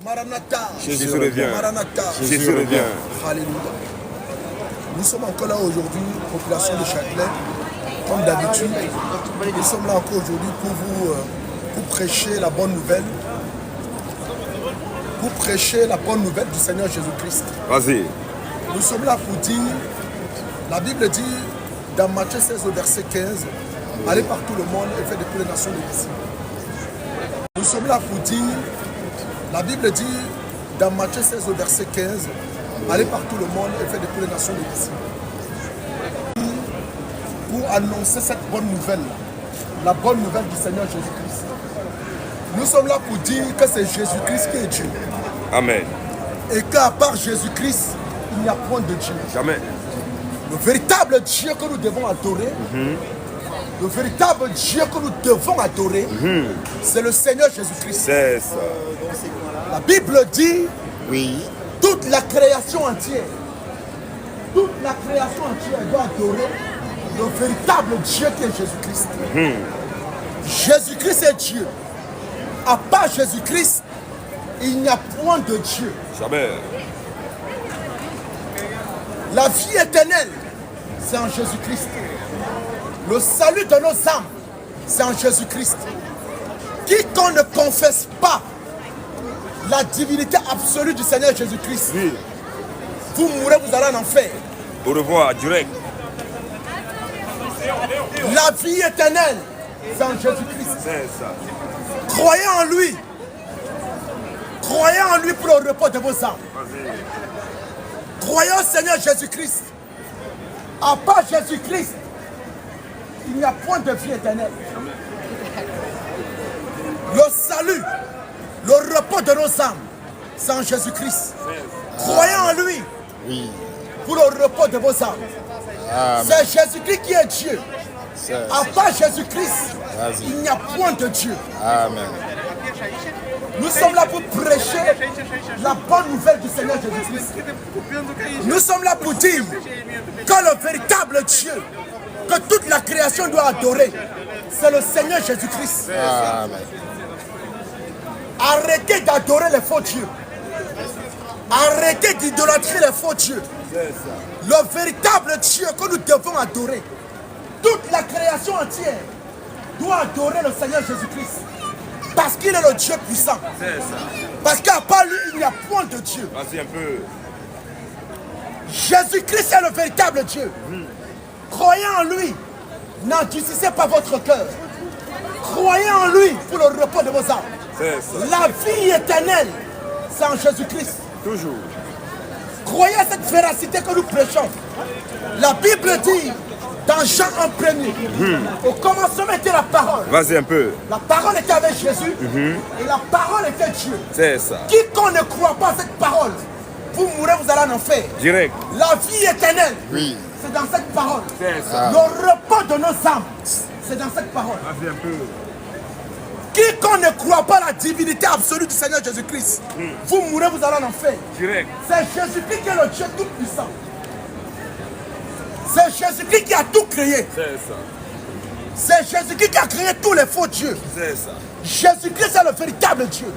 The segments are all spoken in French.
Maranatha. Jésus revient. Maranatha. Jésus revient. Alléluia. Nous sommes encore là aujourd'hui, population de Châtelet, comme d'habitude. Nous sommes là encore aujourd'hui pour prêcher la bonne nouvelle. Pour prêcher la bonne nouvelle du Seigneur Jésus-Christ. Vas-y. Nous sommes là pour dire, la Bible dit dans Matthieu 16 au verset 15, allez par tout le monde et faites de toutes les nations des disciples. Nous sommes là pour dire, la Bible dit dans Matthieu 16 au verset 15, allez par tout le monde et faites de toutes les nations des disciples. Pour annoncer cette bonne nouvelle, la bonne nouvelle du Seigneur Jésus-Christ. Nous sommes là pour dire que c'est Jésus-Christ qui est Dieu. Amen. Et qu'à part Jésus-Christ, il n'y a point de Dieu. Jamais. Le véritable Dieu que nous devons adorer, le véritable Dieu que nous devons adorer, c'est le Seigneur Jésus-Christ. C'est ça. La Bible dit, Oui. toute la création entière doit adorer le véritable Dieu qui est Jésus-Christ. Jésus-Christ est Dieu. À part Jésus-Christ, il n'y a point de Dieu. Jamais. La vie éternelle, c'est en Jésus-Christ. Le salut de nos âmes, c'est en Jésus-Christ. Quiconque ne confesse pas la divinité absolue du Seigneur Jésus-Christ, Oui. vous mourrez, vous allez en enfer. Au revoir, direct. La vie éternelle, c'est en Jésus-Christ. C'est ça. Croyez en lui. Croyez en lui pour le repos de vos âmes. Vas-y. Croyez au Seigneur Jésus-Christ. À part Jésus-Christ, il n'y a point de vie éternelle. Le salut, le repos de nos âmes, c'est en Jésus-Christ. Croyez en lui Oui. pour le repos de vos âmes. C'est Jésus-Christ qui est Dieu. À part Jésus-Christ, il n'y a point de Dieu. Amen. Nous sommes là pour prêcher la bonne nouvelle du Seigneur Jésus-Christ. Nous sommes là pour dire que le véritable Dieu, que toute la création doit adorer, c'est le Seigneur Jésus-Christ. Amen. Arrêtez d'adorer les faux dieux. Arrêtez d'idolâtrer les faux dieux. Le véritable Dieu que nous devons adorer, toute la création entière doit adorer le Seigneur Jésus-Christ. Parce qu'il est le Dieu puissant. Parce qu'à part lui, il n'y a point de Dieu. Vas-y un peu. Jésus-Christ est le véritable Dieu. Croyez en lui. N'endurcissez pas votre cœur. Croyez en lui pour le repos de vos âmes. C'est ça. La vie éternelle, c'est en Jésus-Christ. Toujours. Croyez à cette véracité que nous prêchons. La Bible dit, dans Jean 1er, au commencement était la parole. Vas-y un peu. La parole était avec Jésus et la parole était Dieu. C'est ça. Quiconque ne croit pas à cette parole, vous mourrez, vous allez en enfer. Direct. La vie éternelle, Oui. c'est dans cette parole. C'est ça. Le repos de nos âmes, c'est dans cette parole. Vas-y un peu. Quiconque ne croit pas à la divinité absolue du Seigneur Jésus-Christ, vous mourrez, vous allez en enfer. Direct. C'est Jésus-Christ qui est le Dieu tout-puissant. C'est Jésus-Christ qui a tout créé. C'est ça. C'est Jésus-Christ qui a créé tous les faux dieux. C'est ça. Jésus-Christ est le véritable Dieu.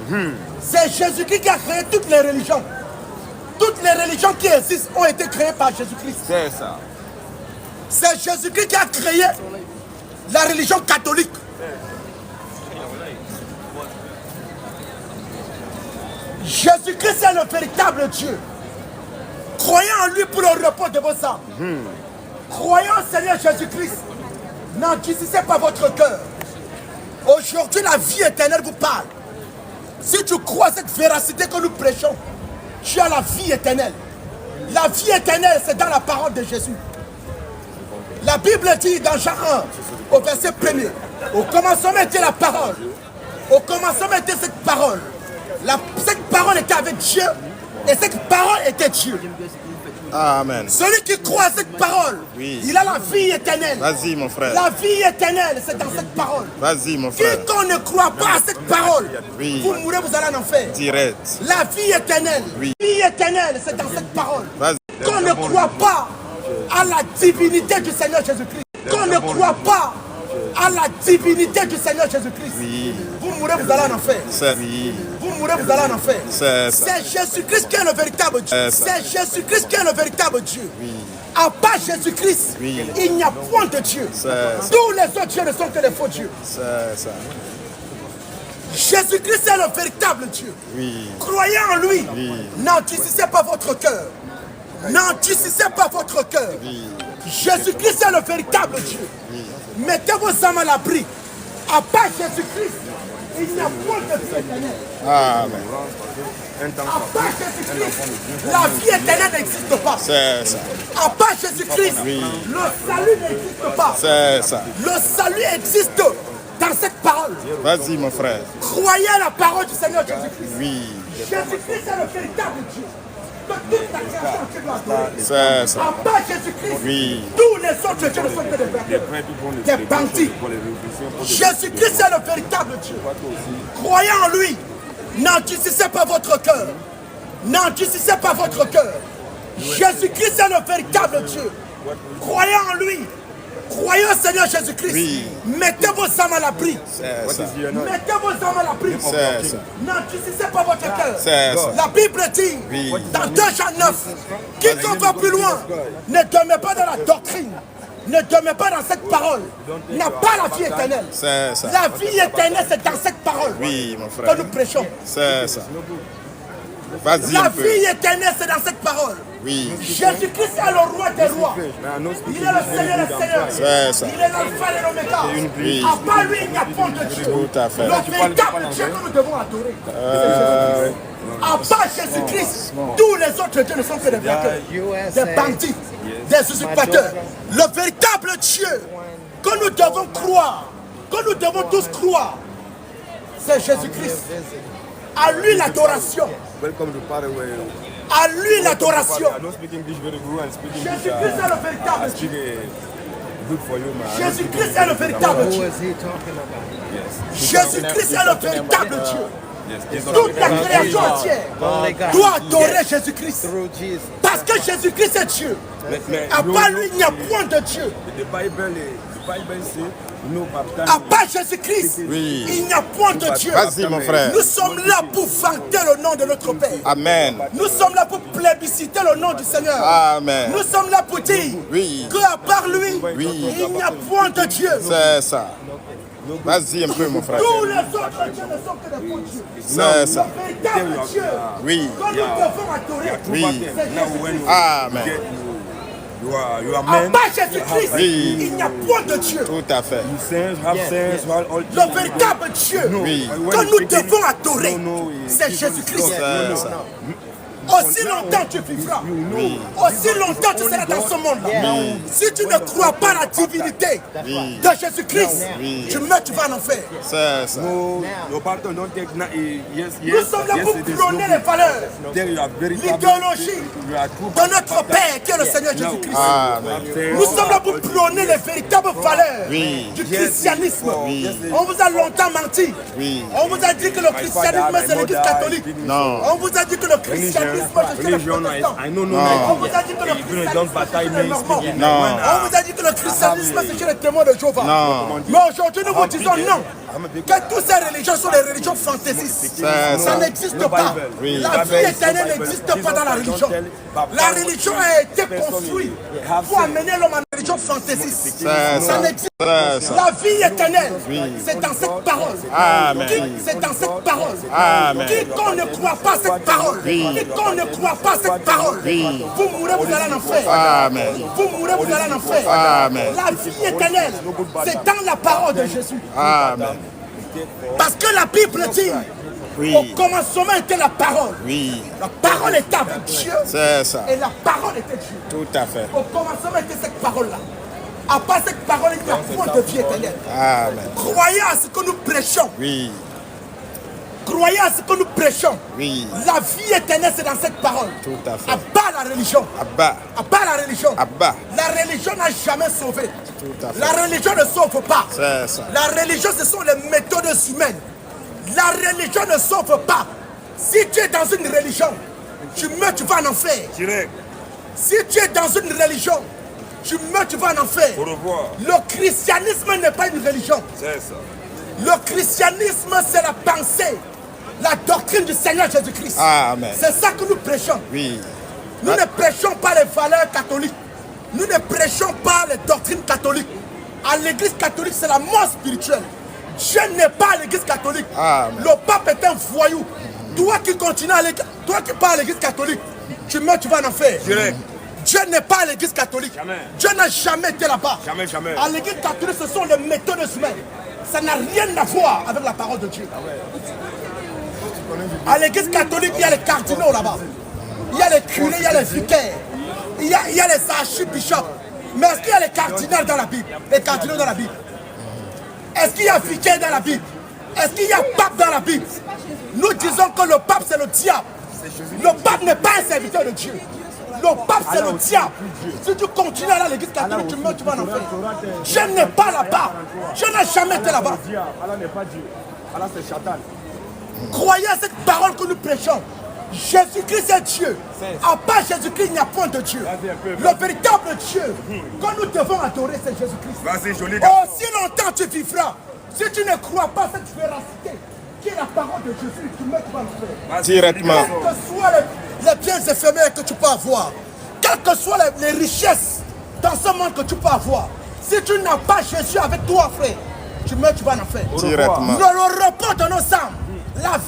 C'est Jésus-Christ qui a créé toutes les religions. Toutes les religions qui existent ont été créées par Jésus-Christ. C'est ça. C'est Jésus-Christ qui a créé la religion catholique. Jésus-Christ est le véritable Dieu. Croyez en lui pour le repos de vos âmes. Croyez en Seigneur Jésus-Christ. N'endurcissez pas votre cœur. Aujourd'hui, la vie éternelle vous parle. Si tu crois à cette véracité que nous prêchons, tu as la vie éternelle. La vie éternelle, c'est dans la parole de Jésus. La Bible dit dans Jean 1, au verset 1er, au commencement était la parole. Au commencement était cette parole. Cette parole était avec Dieu et cette parole était Dieu. Amen. Celui qui croit à cette parole, Oui. il a la vie éternelle. Vas-y, mon frère. La vie éternelle, c'est dans cette parole. Vas-y, mon frère. Quiconque ne croit pas à cette parole, Oui. vous mourrez, vous allez en enfer. Direct. La vie éternelle, Oui. la vie éternelle, c'est dans cette parole. Vas-y. Qu'on ne croit pas à la divinité du Seigneur Jésus-Christ, qu'on ne croit pas à la divinité du Seigneur Jésus-Christ. Oui. Vous mourrez, vous allez en enfer. C'est oui. Vous mourrez, vous allez en enfer. C'est ça. C'est Jésus-Christ qui est le véritable Dieu. C'est ça. C'est Jésus-Christ qui est le véritable Dieu. Oui. À part Jésus-Christ, Oui. il n'y a point de Dieu. C'est ça. Tous les autres dieux ne sont que des faux dieux. C'est ça. Jésus-Christ est le véritable Dieu. Oui. Croyez en lui. Oui. N'endurcissez pas votre cœur. N'endurcissez pas votre cœur. Oui. Jésus-Christ est le véritable Dieu. Mettez vos âmes à l'abri. À part Jésus-Christ, il n'y a point de vie éternelle. Amen. À part Jésus-Christ, la vie éternelle n'existe pas. C'est ça. À part Jésus-Christ, Oui. le salut n'existe pas. C'est ça. Le salut existe dans cette parole. Vas-y, mon frère. Croyez à la parole du Seigneur Jésus-Christ. Oui. Jésus-Christ est le véritable Dieu. Que toute la création entière doit adorer. C'est ça. À part Jésus-Christ, Oui. tous les autres dieux ne sont que des vainqueurs, des bandits. Jésus-Christ est le véritable Dieu. Croyez en lui. N'endurcissez pas votre cœur. N'endurcissez pas votre cœur. Jésus-Christ est le véritable Dieu. Croyez en lui. Croyez au Seigneur Jésus-Christ. Oui. Mettez vos âmes à l'abri. C'est ça. Mettez vos âmes à l'abri. C'est ça. N'endurcissez pas votre cœur. C'est ça. La Bible dit, Oui. dans 2 Jean 9, quiconque va plus loin, ne demeure pas dans la doctrine, ne demeure pas dans cette parole, n'a pas la vie éternelle. C'est ça. La vie éternelle, c'est dans cette parole Oui, mon que frère. nous prêchons. C'est ça. Vas-y La un peu. vie éternelle, c'est dans cette parole. Oui. Jésus-Christ est le roi des rois. Il est le Seigneur des seigneurs. C'est ça. Il est l'alpha et l'oméga. Oui. À part lui, il n'y a point de Dieu. Tout à fait. Le véritable Dieu que nous devons adorer. À part Jésus-Christ, tous les autres dieux ne sont que des vainqueurs, des bandits, des usurpateurs. Le véritable Dieu que nous devons croire, que nous devons tous croire, c'est Jésus-Christ. À lui l'adoration. À lui l'adoration. Jésus-Christ est le véritable Dieu. Jésus-Christ est le véritable Dieu. Jésus-Christ est le véritable Dieu. Toute la création entière doit adorer Jésus-Christ. Parce que Jésus-Christ est Dieu. À part lui, il n'y a point de Dieu. À part Jésus-Christ, Oui. il n'y a point de Dieu. Vas-y, mon frère. Nous sommes là pour vanter le nom de notre Père. Amen. Nous sommes là pour plébisciter le nom du Seigneur. Amen. Nous sommes là pour dire Oui. qu'à part lui, Oui. il n'y a point de Dieu. C'est ça. Vas-y un peu, mon frère. Tous les autres dieux ne sont que des faux dieux. C'est ça. Le véritable Dieu Oui. que nous devons adorer, Oui. c'est Jésus-Christ. Amen. À part Jésus-Christ, Oui. il n'y a point de Dieu. Tout à fait. Le véritable Dieu Oui. que nous devons adorer, c'est Jésus-Christ. C'est ça. Aussi longtemps tu vivras, aussi longtemps tu seras dans ce monde-là. Si tu ne crois pas à la divinité Oui. de Jésus-Christ, Oui. tu meurs, tu vas en enfer. C'est ça. Nous sommes là pour prôner les valeurs, l'idéologie de notre Père qui est le Seigneur Jésus-Christ. Amen. Nous sommes là pour prôner les véritables valeurs Oui. du christianisme. Oui. On vous a longtemps menti. Oui. On vous a dit que le christianisme c'est l'église catholique. Non. On vous a dit que le christianisme c'est les protestants. On vous a dit que le christianisme c'est les normands. Non. On vous a dit que le christianisme c'est chez les témoins de Jéhovah. Non. Mais aujourd'hui nous vous disons non. Que toutes ces religions sont des religions fantaisistes. C'est Ça ça. n'existe pas. Oui. La vie éternelle n'existe pas dans la religion. La religion a été construite pour amener l'homme à une religion fantaisiste. C'est Ça ça. n'existe C'est pas. ça. La vie éternelle, c'est dans cette parole. Amen. C'est dans cette parole. Amen. Quiconque ne croit pas à cette parole, quiconque ne croit pas à cette parole, vous mourrez, vous allez en enfer. Amen. Vous mourrez, vous allez en enfer. Amen. La vie éternelle, c'est dans la parole de Jésus. Amen. Parce que la Bible dit, Oui. au commencement était la parole. Oui. La parole était avec Dieu C'est ça. et la parole était Dieu. Tout à fait. Au commencement était cette parole-là. À part cette parole, il n'y a point de vie éternelle. Amen. Croyez à ce que nous prêchons. Oui. Croyez à ce que nous prêchons. Oui. La vie éternelle, c'est dans cette parole. Tout à fait. À part la religion. Abba. À part la religion. Abba. La religion n'a jamais sauvé. Tout à fait. La religion ne sauve pas. C'est ça. La religion, ce sont les méthodes humaines. La religion ne sauve pas. Si tu es dans une religion, tu meurs, tu vas en enfer. Si tu es dans une religion, Tu meurs, tu vas en enfer. Au revoir. Le christianisme n'est pas une religion. C'est ça. Le christianisme, c'est la pensée, la doctrine du Seigneur Jésus-Christ. Amen. C'est ça que nous prêchons. Oui. Nous ne prêchons pas les valeurs catholiques. Nous ne prêchons pas les doctrines catholiques. À l'église catholique, c'est la mort spirituelle. Dieu n'est pas à l'église catholique. Amen. Le pape est un voyou. Toi qui continues à l'église, toi qui pars à l'église catholique, tu meurs, tu vas en enfer. Direct. Dieu n'est pas à l'église catholique. Jamais. Dieu n'a jamais été là-bas. Jamais, jamais. À l'église catholique, ce sont les méthodes humaines. Ça n'a rien à voir avec la parole de Dieu. À l'église catholique, il y a les cardinaux là-bas. Il y a les curés, il y a les vicaires. Il y a les archibishops. Mais est-ce qu'il y a les cardinaux dans la Bible? Les cardinaux dans la Bible. Est-ce qu'il y a vicaire dans la Bible? Est-ce qu'il y a pape dans la Bible? Nous disons que le pape c'est le diable. Le pape n'est pas un serviteur de Dieu. Le pape c'est le diable. Si tu continues à aller à l'église catholique, tu meurs, tu vas en enfer. Dieu n'est pas là-bas. Dieu n'a jamais été là-bas. Allah n'est pas Dieu. Allah c'est Satan. Croyez à cette parole que nous prêchons. Jésus-Christ est Dieu. À part Jésus-Christ, il n'y a point de Dieu. Le véritable Dieu que nous devons adorer, c'est Jésus-Christ. Vas-y, joli garçon. Aussi longtemps tu vivras. Si tu ne crois pas cette véracité, qui est la parole de Jésus, tu meurs, tu vas le faire. Vas-y, Directement. joli Quels garçon. que soient les biens éphémères que tu peux avoir, quelles que soient les richesses dans ce monde que tu peux avoir, si tu n'as pas Jésus avec toi, frère, tu meurs, tu vas en enfer. Directement. Le repos de nos âmes, la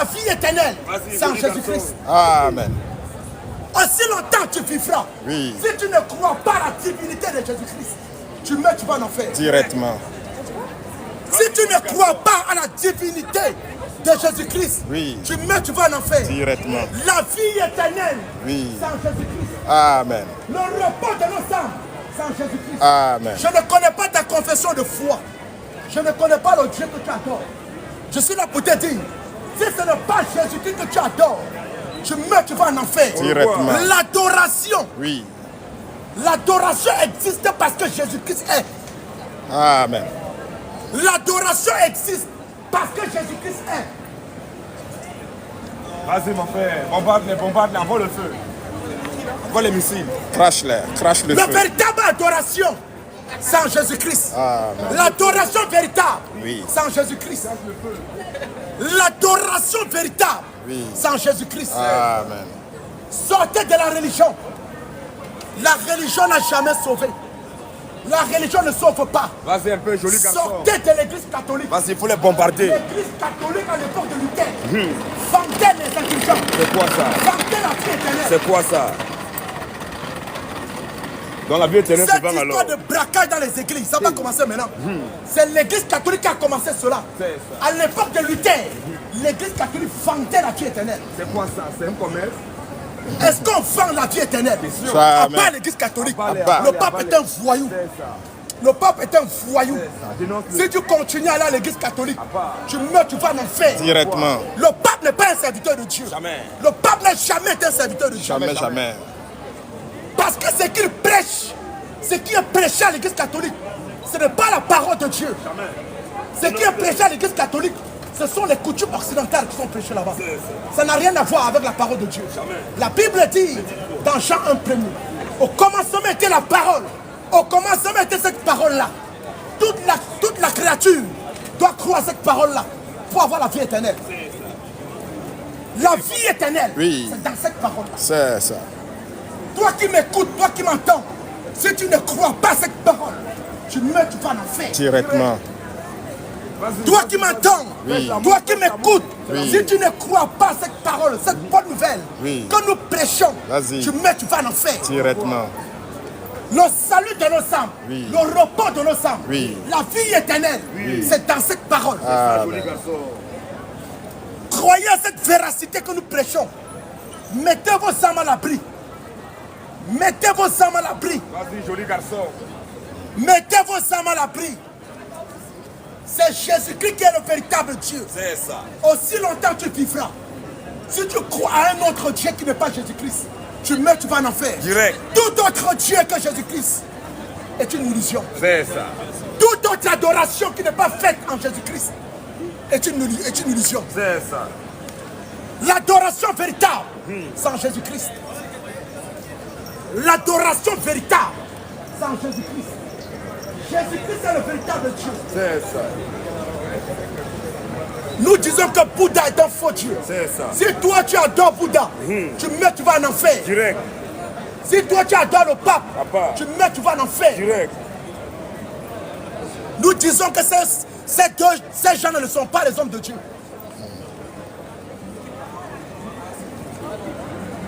vie éternelle, Vas-y, c'est en joli Jésus-Christ. Amen. Aussi longtemps tu vivras. Oui. Si tu ne crois pas à la divinité de Jésus-Christ, tu meurs, tu vas en enfer. Directement. Si tu ne crois pas à la divinité de Jésus-Christ, Oui. tu meurs, tu vas en enfer. Directement. La vie éternelle, Oui. c'est en Jésus-Christ. Amen. Le repos de nos âmes, c'est en Jésus-Christ. Amen. Je ne connais pas ta confession de foi. Je ne connais pas le Dieu que tu adores. Je suis là pour te dire, si ce n'est pas Jésus-Christ que tu adores, tu meurs, tu vas en enfer. Directement. L'adoration, Oui. l'adoration existe parce que Jésus-Christ est. Amen. L'adoration existe parce que Jésus-Christ est. Vas-y mon frère, bombarde-les, envoie le feu. Envoie les missiles. Crash-les. Crash le La feu. véritable adoration, c'est en Jésus-Christ. Amen. L'adoration véritable, Oui. c'est en Jésus-Christ. L'adoration véritable, Oui. c'est en Jésus-Christ. Amen. Sortez de la religion. La religion n'a jamais sauvé. La religion ne sauve pas. Vas-y un peu, joli garçon. Sortez de l'église catholique. Vas-y, il faut les bombarder. L'église catholique à l'époque de Luther vendait les intelligents. C'est quoi ça? Vendait la vie éternelle. C'est quoi ça? Dans la vie éternelle, c'est Cette bon alors. histoire de braquage dans les églises, ça va commencer maintenant. C'est l'église catholique qui a commencé cela. C'est ça. À l'époque de Luther, l'église catholique vendait la vie éternelle. C'est quoi ça? C'est un commerce? Est-ce qu'on vend la vie éternelle? Ça, À amen. part l'église catholique. part. Le pape est un voyou. C'est ça. Le pape est un voyou. Ça dénonce-le. Si tu continues à aller à l'église catholique, tu meurs, tu vas en enfer. Directement. Le pape n'est pas un serviteur de Dieu. Jamais. Le pape n'a jamais été un serviteur de Dieu. Jamais, jamais. Parce que ce qu'il prêche, ce qui est prêché à l'église catholique, ce n'est pas la parole de Dieu. Ce qui est prêché à l'église catholique, ce sont les coutumes occidentales qui sont prêchées là-bas. Ça n'a rien à voir avec la parole de Dieu. La Bible dit, dans Jean 1 premier, au commencement était la parole. Au commencement était cette parole-là. Toute la créature doit croire à cette parole-là pour avoir la vie éternelle. La vie éternelle, Oui. c'est dans cette parole-là. C'est ça. Toi qui m'écoutes, toi qui m'entends, si tu ne crois pas à cette parole, tu meurs, tu vas en enfer. Directement. Toi qui m'entends, Oui. toi qui m'écoutes, Oui. si tu ne crois pas à cette parole, cette bonne nouvelle Oui. que nous prêchons, Vas-y. tu meurs, tu vas en enfer. Directement. Le salut de nos âmes, Oui. le repos de nos âmes, Oui. la vie éternelle, c'est dans cette parole. Amen. Croyez à cette véracité que nous prêchons. Mettez vos âmes à l'abri. Mettez vos âmes à l'abri. Vas-y, joli garçon. Mettez vos âmes à l'abri. C'est Jésus-Christ qui est le véritable Dieu. C'est ça. Aussi longtemps tu vivras. Si tu crois à un autre Dieu qui n'est pas Jésus-Christ, tu meurs, tu vas en enfer. Direct. Tout autre Dieu que Jésus-Christ est une illusion. C'est ça. Toute autre adoration qui n'est pas faite en Jésus-Christ est une illusion. C'est ça. Hmm. 嗯 L'adoration véritable, c'est en Jésus-Christ. L'adoration véritable, c'est en Jésus-Christ. Jésus-Christ est le véritable Dieu. C'est ça. Nous disons que Bouddha est un faux Dieu. C'est ça. Si toi tu adores Bouddha, tu vas en enfer. Direct. Si toi tu adores le pape, Papa. tu vas en enfer. Direct. Nous disons que ces gens ne sont pas les hommes de Dieu.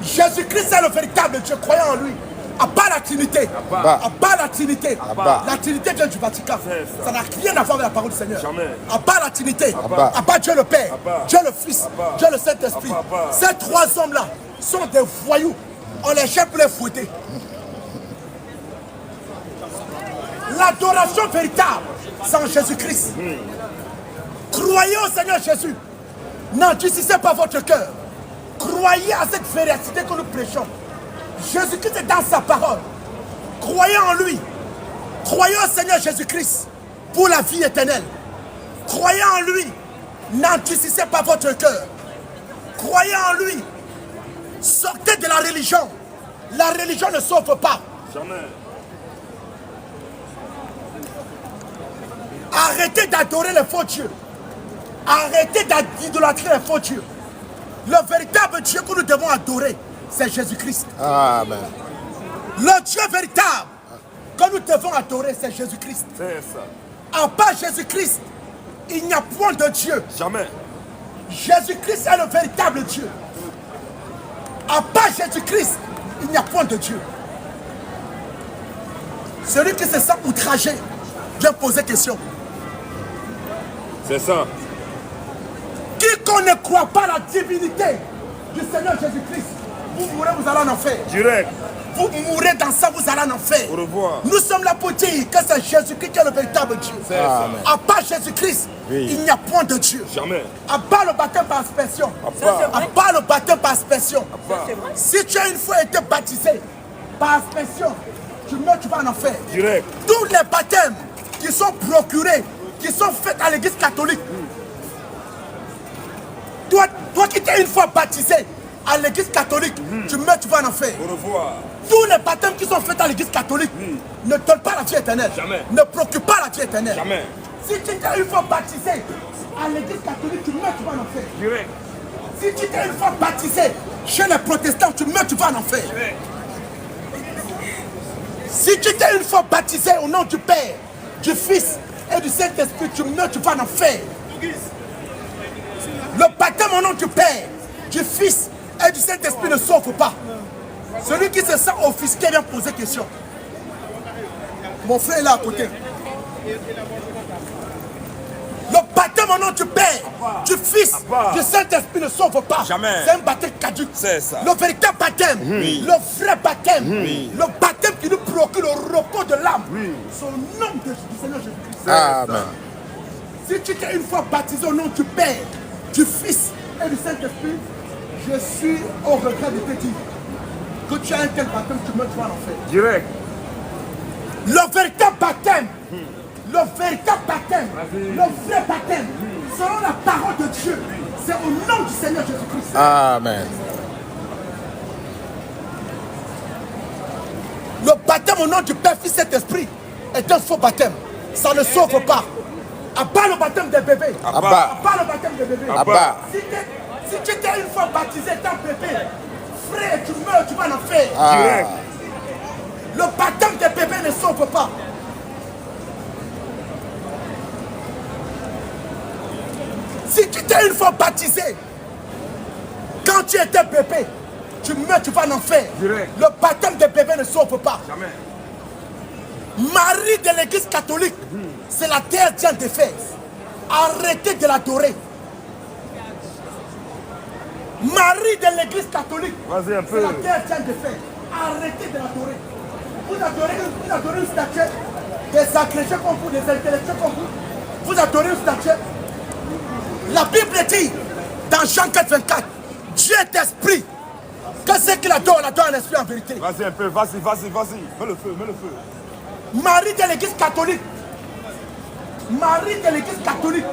Jésus-Christ est le véritable Dieu, croyant en lui. À part la Trinité. Abba. À part la Trinité. Abba. La Trinité vient du Vatican. C'est Ça n'a rien à voir avec la parole du Seigneur. Jamais. À part la Trinité. Abba. À part Dieu le Père. Abba. Dieu le Fils. Abba. Dieu le Saint-Esprit. Abba. Ces trois hommes-là sont des voyous. On les jette pour les fouetter. L'adoration véritable, c'est en Jésus-Christ. Croyez au Seigneur Jésus. N'endurcissez pas votre cœur. Croyez à cette véracité que nous prêchons. Jésus-Christ est dans sa parole. Croyez en lui. Croyez au Seigneur Jésus-Christ pour la vie éternelle. Croyez en lui. N'endurcissez pas votre cœur. Croyez en lui. Sortez de la religion. La religion ne sauve pas. Jamais. Arrêtez d'adorer les faux dieux. Arrêtez d'idolâtrer les faux dieux. Le véritable Dieu que nous devons adorer, c'est Jésus-Christ. Amen. Le Dieu véritable que nous devons adorer, c'est Jésus-Christ. C'est ça. À part Jésus-Christ, il n'y a point de Dieu. Jamais. Jésus-Christ est le véritable Dieu. À part Jésus-Christ, il n'y a point de Dieu. Celui qui se sent outragé vient poser question. C'est ça. Quiconque ne croit pas à la divinité du Seigneur Jésus-Christ, vous mourrez, vous allez en enfer. Direct. Vous mourrez dans ça, vous allez en enfer. Au revoir. Nous sommes là pour dire que c'est Jésus-Christ qui est le véritable Dieu. C'est ça. Amen. À part Jésus-Christ, Oui. il n'y a point de Dieu. Jamais. À part le baptême par aspersion. Abba. À part le baptême par aspersion. Abba. Si tu as une fois été baptisé par aspersion, tu meurs, tu vas en enfer. Direct. Tous les baptêmes qui sont procurés, qui sont faits à l'église catholique. Toi qui t'es une fois baptisé à l'église catholique, tu meurs, tu vas en enfer. Au revoir. Tous les baptêmes qui sont faits à l'église catholique ne donnent pas la vie éternelle. Jamais. Ne procurent pas la vie éternelle. Jamais. Si tu t'es une fois baptisé à l'église catholique, tu meurs, tu vas en enfer. Direct. Si tu t'es une fois baptisé chez les protestants, tu meurs, tu vas en enfer. Direct. Si tu t'es une fois baptisé au nom du Père, du Fils et du Saint-Esprit, tu meurs, tu vas en enfer. Le baptême au nom du Père, du Fils et du Saint-Esprit ne sauve pas. Celui qui se sent offusqué vient poser question. Mon frère est là à côté. Le baptême au nom du Père, du Fils, du Saint-Esprit ne sauve pas. Jamais. C'est un baptême caduc. C'est ça. Le véritable baptême, le vrai baptême, le baptême qui nous procure le repos de l'âme. C'est au nom du Seigneur Jésus-Christ. Amen. Si tu t'es une fois baptisé au nom du Père, du Fils et du Saint-Esprit, je suis au regret de te dire que tu as un tel baptême, tu meurs, tu vas en enfer. Direct. Le véritable baptême, le véritable baptême, le vrai baptême, selon la parole de Dieu, c'est au nom du Seigneur Jésus-Christ. Amen. Le baptême au nom du Père, Fils et Saint-Esprit est un faux baptême. Ça ne sauve pas. À part le baptême des bébés. Abba. À part le baptême des bébés. Abba. Si tu étais une fois baptisé étant bébé, frère, tu meurs, tu vas en enfer. Direct. Le baptême des bébés ne sauve pas. Si tu t'es une fois baptisé, quand tu étais bébé, tu meurs, tu vas en enfer. Direct. Le baptême des bébés ne sauve pas. Jamais. Marie de l'église catholique, c'est la terre Diane d'Éphèse. Arrêtez de l'adorer. Marie de l'église catholique, Vas-y un c'est peu. la terre Diane d'Éphèse. Arrêtez de l'adorer. Vous adorez une statue des agrégés comme vous, des intellectuels comme vous. Vous adorez une statue. La Bible dit, dans Jean 4, 24, Dieu est esprit. Que c'est qu'il adore, l'adore en esprit en vérité. Vas-y un peu. Vas-y. Mets le feu. Marie de l'église catholique. Marie de l'église catholique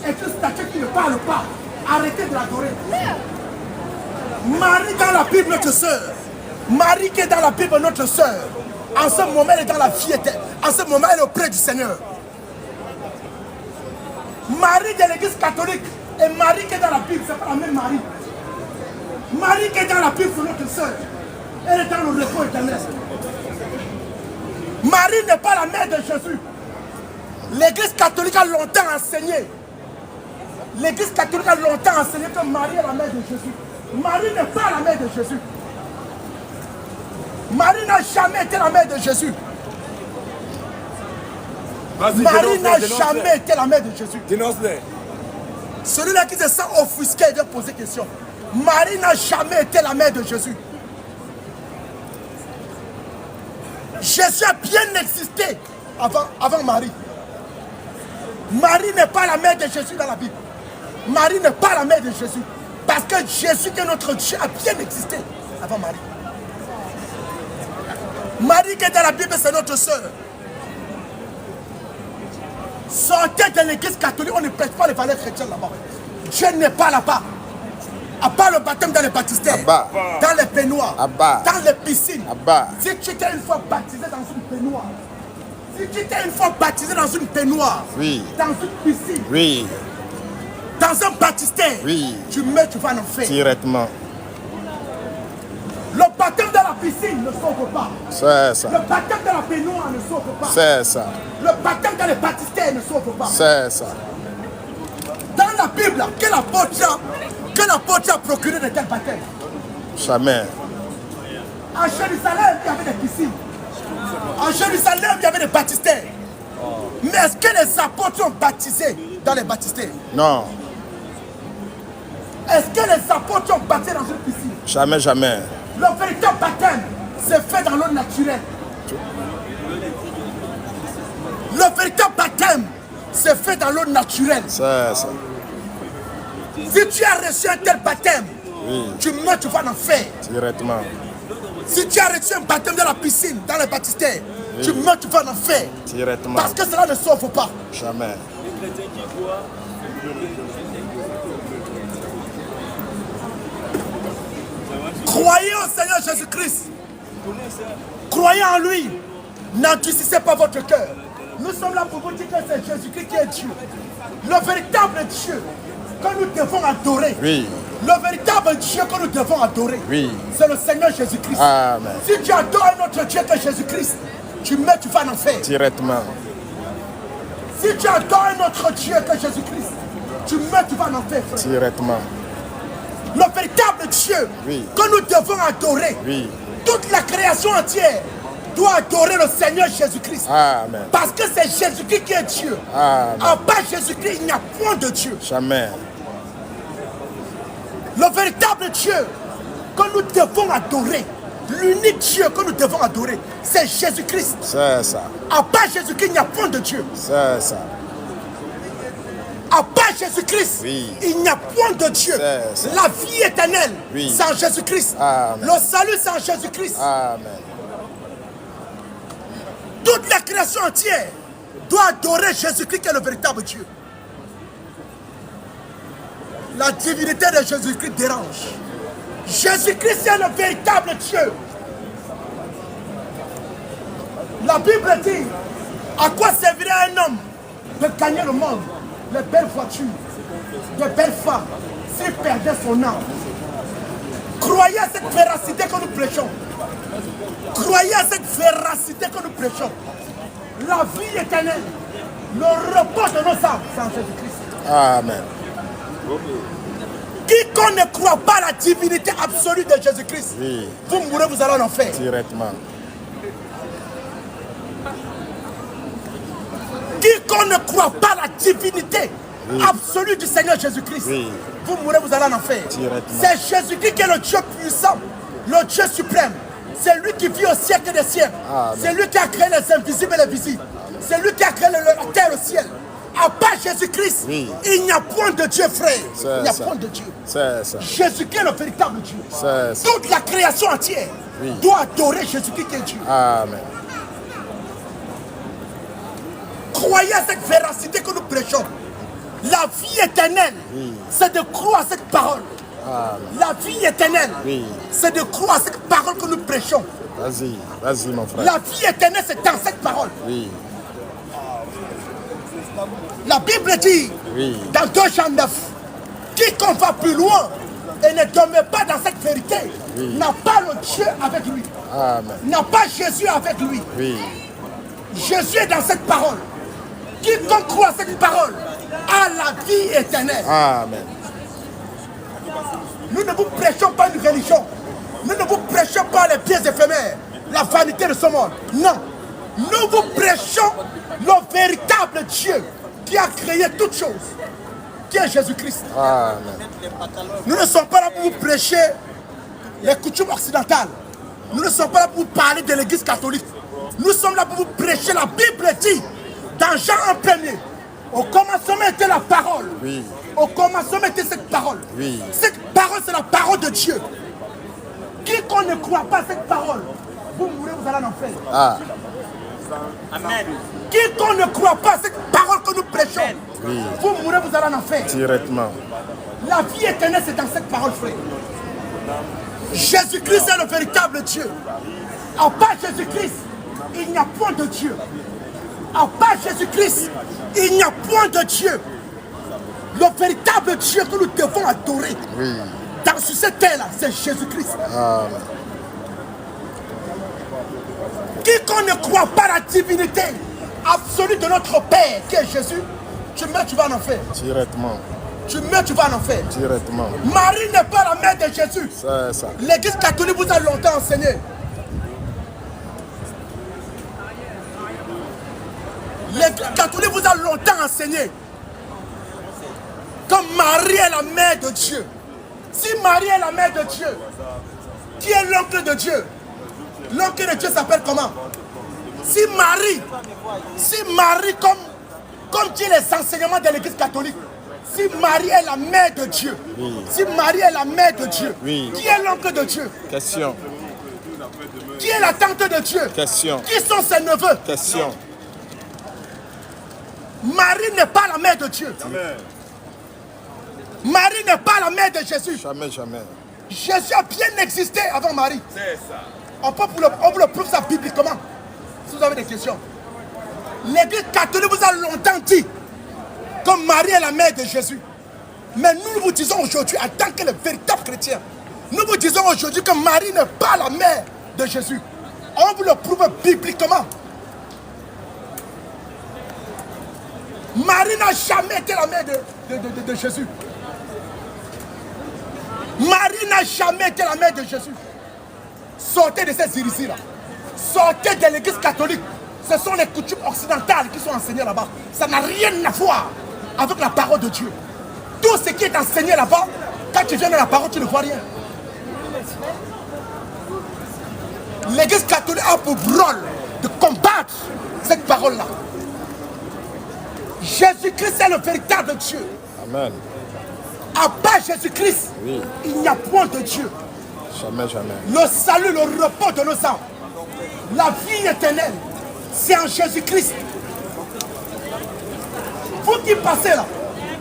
est une statue qui ne parle pas. Arrêtez de l'adorer. Marie dans la Bible, notre sœur, Marie qui est dans la Bible, notre sœur, en ce moment, elle est dans la vie éternelle. En ce moment, elle est auprès du Seigneur. Marie de l'église catholique et Marie qui est dans la Bible, c'est pas la même Marie. Marie qui est dans la Bible, c'est notre sœur. Elle est dans le repos éternel. Marie n'est pas la mère de Jésus. L'église catholique a longtemps enseigné. L'église catholique a longtemps enseigné que Marie est la mère de Jésus. Marie n'est pas la mère de Jésus. Marie n'a jamais été la mère de Jésus. Marie n'a jamais été la mère de Jésus. Dénonce-les. Celui-là qui se sent offusqué, il vient poser question. Marie n'a jamais été la mère de Jésus. Jésus a bien existé avant Marie. Marie n'est pas la mère de Jésus dans la Bible. Marie n'est pas la mère de Jésus. Parce que Jésus, qui est notre Dieu, a bien existé avant Marie. Marie qui est dans la Bible, c'est notre sœur. Sortez de l'église catholique, on ne prête pas les valeurs chrétiennes là-bas. Dieu n'est pas là-bas. À part le baptême dans les baptistères, dans les peignoirs, dans les piscines. Si tu t'es une fois baptisé dans une peignoir, si tu t'es une fois baptisé dans une peignoir, dans une piscine, dans un baptistère, tu meurs, tu vas en enfer. Directement. Le baptême dans la piscine ne sauve pas. C'est ça. Le baptême dans la peignoir ne sauve pas. C'est ça. Le baptême dans les baptistères ne sauve pas. C'est ça. Dans la Bible, quel apôtre a procuré de tels baptêmes? Jamais. En Jérusalem, il y avait des piscines. En Jérusalem, il y avait des baptistères. Mais est-ce que les apôtres ont baptisé dans les baptistères? Non. Est-ce que les apôtres ont baptisé dans une piscine? Jamais, jamais. Le véritable baptême, c'est fait dans l'eau naturelle. Le véritable baptême, c'est fait dans l'eau naturelle. C'est ça. Si tu as reçu un tel baptême, tu meurs, tu vas en enfer. Directement. Si tu as reçu un baptême dans la piscine, dans les baptistères, tu meurs, tu vas en enfer. Directement. Parce que cela ne sauve pas. Jamais. Croyez au Seigneur Jésus-Christ. Croyez en lui. N'endurcissez pas votre cœur. Nous sommes là pour vous dire que c'est Jésus-Christ qui est Dieu. Le véritable Dieu que nous devons adorer. Le véritable Dieu que nous devons adorer. C'est le Seigneur Jésus-Christ. Amen. Si tu adores un autre Dieu que Jésus-Christ, tu meurs, tu vas en enfer. Directement. Si tu adores un autre Dieu que Jésus-Christ, tu meurs, tu vas en enfer, frère. Directement. Le véritable Dieu que nous devons adorer. Toute la création entière doit adorer le Seigneur Jésus-Christ. Amen. Parce que c'est Jésus-Christ qui est Dieu. Amen. En bas de Jésus-Christ, il n'y a point de Dieu. Jamais. Le véritable Dieu que nous devons adorer, l'unique Dieu que nous devons adorer, c'est Jésus-Christ. C'est ça. En bas de Jésus-Christ, il n'y a point de Dieu. C'est ça. À part Jésus-Christ, il n'y a point de Dieu. La vie éternelle, c'est en Jésus-Christ. Le salut, c'est en Jésus-Christ. Amen. Toute la création entière doit adorer Jésus-Christ qui est le véritable Dieu. La divinité de Jésus-Christ dérange. Jésus-Christ est le véritable Dieu. La Bible dit, à quoi servirait un homme de gagner le monde? Les belles voitures, de belles femmes, s'il perdait son âme. Croyez à cette véracité que nous prêchons. Croyez à cette véracité que nous prêchons. La vie éternelle, le repos de nos âmes, c'est en Jésus-Christ. Amen. Quiconque ne croit pas à la divinité absolue de Jésus-Christ, vous mourrez, vous allez en enfer. Directement. Quiconque ne croit pas à la divinité absolue du Seigneur Jésus-Christ, vous mourrez, vous allez en enfer. C'est Jésus-Christ qui est le Dieu puissant, le Dieu suprême. C'est lui qui vit au siècle des siècles. C'est lui qui a créé les invisibles et les visibles. C'est lui qui a créé la terre et le ciel. À part Jésus-Christ, il n'y a point de Dieu, frère. Il n'y a point de Dieu. Jésus-Christ est le véritable Dieu. Toute la création entière doit adorer Jésus-Christ qui est Dieu. Amen. Croyez à cette véracité que nous prêchons. La vie éternelle, c'est de croire à cette parole. Amen. La vie éternelle, Oui. c'est de croire à cette parole que nous prêchons. Vas-y, vas-y, mon frère. La vie éternelle, c'est dans cette parole. Oui, La Bible dit, oui. dans 2 Jean 9, quiconque va plus loin et ne demeure pas dans cette vérité, Oui. n'a pas le Dieu avec lui, Amen. n'a pas Jésus avec lui. Oui, Jésus est dans cette parole. Quiconque croit à cette parole a la vie éternelle. Amen. Nous ne vous prêchons pas une religion. Nous ne vous prêchons pas les pieds éphémères, la vanité de ce monde. Non. Nous vous prêchons le véritable Dieu qui a créé toutes choses, qui est Jésus-Christ. Amen. Nous ne sommes pas là pour vous prêcher les coutumes occidentales. Nous ne sommes pas là pour vous parler de l'église catholique. Nous sommes là pour vous prêcher. La Bible dit, dans Jean 1er, au commencement était la parole. Oui. Au commencement était cette parole. Oui. Cette parole, c'est la parole de Dieu. Quiconque ne croit pas à cette parole, vous mourrez, vous allez en enfer. Ah, Amen. Quiconque ne croit pas à cette parole que nous prêchons, oui. vous mourrez, vous allez en enfer. Directement. La vie éternelle, c'est dans cette parole, frère. Jésus-Christ est le véritable Dieu. À part Jésus-Christ, il n'y a point de Dieu. À part Jésus-Christ, il n'y a point de Dieu. Le véritable Dieu que nous devons adorer Oui. sur cette terre-là, c'est Jésus-Christ. Amen. Quiconque ne croit pas à la divinité absolue de notre Père, qui est Jésus, tu meurs, tu vas en enfer. Directement. Tu meurs, tu vas en enfer. Directement. Marie n'est pas la mère de Jésus. C'est ça. L'église catholique vous a longtemps enseigné. L'église catholique vous a longtemps enseigné que Marie est la mère de Dieu. Si Marie est la mère de Dieu, qui est l'oncle de Dieu? L'oncle de Dieu s'appelle comment? Si Marie, comme dit les enseignements de l'église catholique, si Marie est la mère de Dieu, Oui. si Marie est la mère de Dieu, Oui. qui est l'oncle de Dieu? Question. Qui est la tante de Dieu? Question. Qui sont ses neveux? Question. Marie n'est pas la mère de Dieu. Marie n'est pas la mère de Jésus. Jamais, jamais. Jésus a bien existé avant Marie. C'est ça. On vous le prouve ça bibliquement. Si vous avez des questions. L'église catholique vous a longtemps dit que Marie est la mère de Jésus. Mais nous vous disons aujourd'hui, en tant que les véritables chrétiens, nous vous disons aujourd'hui que Marie n'est pas la mère de Jésus. On vous le prouve bibliquement. Marie n'a jamais été la mère de Jésus. Marie n'a jamais été la mère de Jésus. Sortez de ces hérésies-là. Sortez de l'église catholique. Ce sont les coutumes occidentales qui sont enseignées là-bas. Ça n'a rien à voir avec la parole de Dieu. Tout ce qui est enseigné là-bas, quand tu viens dans la parole, tu ne vois rien. L'église catholique a pour rôle de combattre cette parole-là. Jésus-Christ est le véritable Dieu. Amen. À part Jésus-Christ, Oui. il n'y a point de Dieu. Jamais, jamais. Le salut, le repos de nos âmes, la vie éternelle, c'est en Jésus-Christ. Vous qui passez là,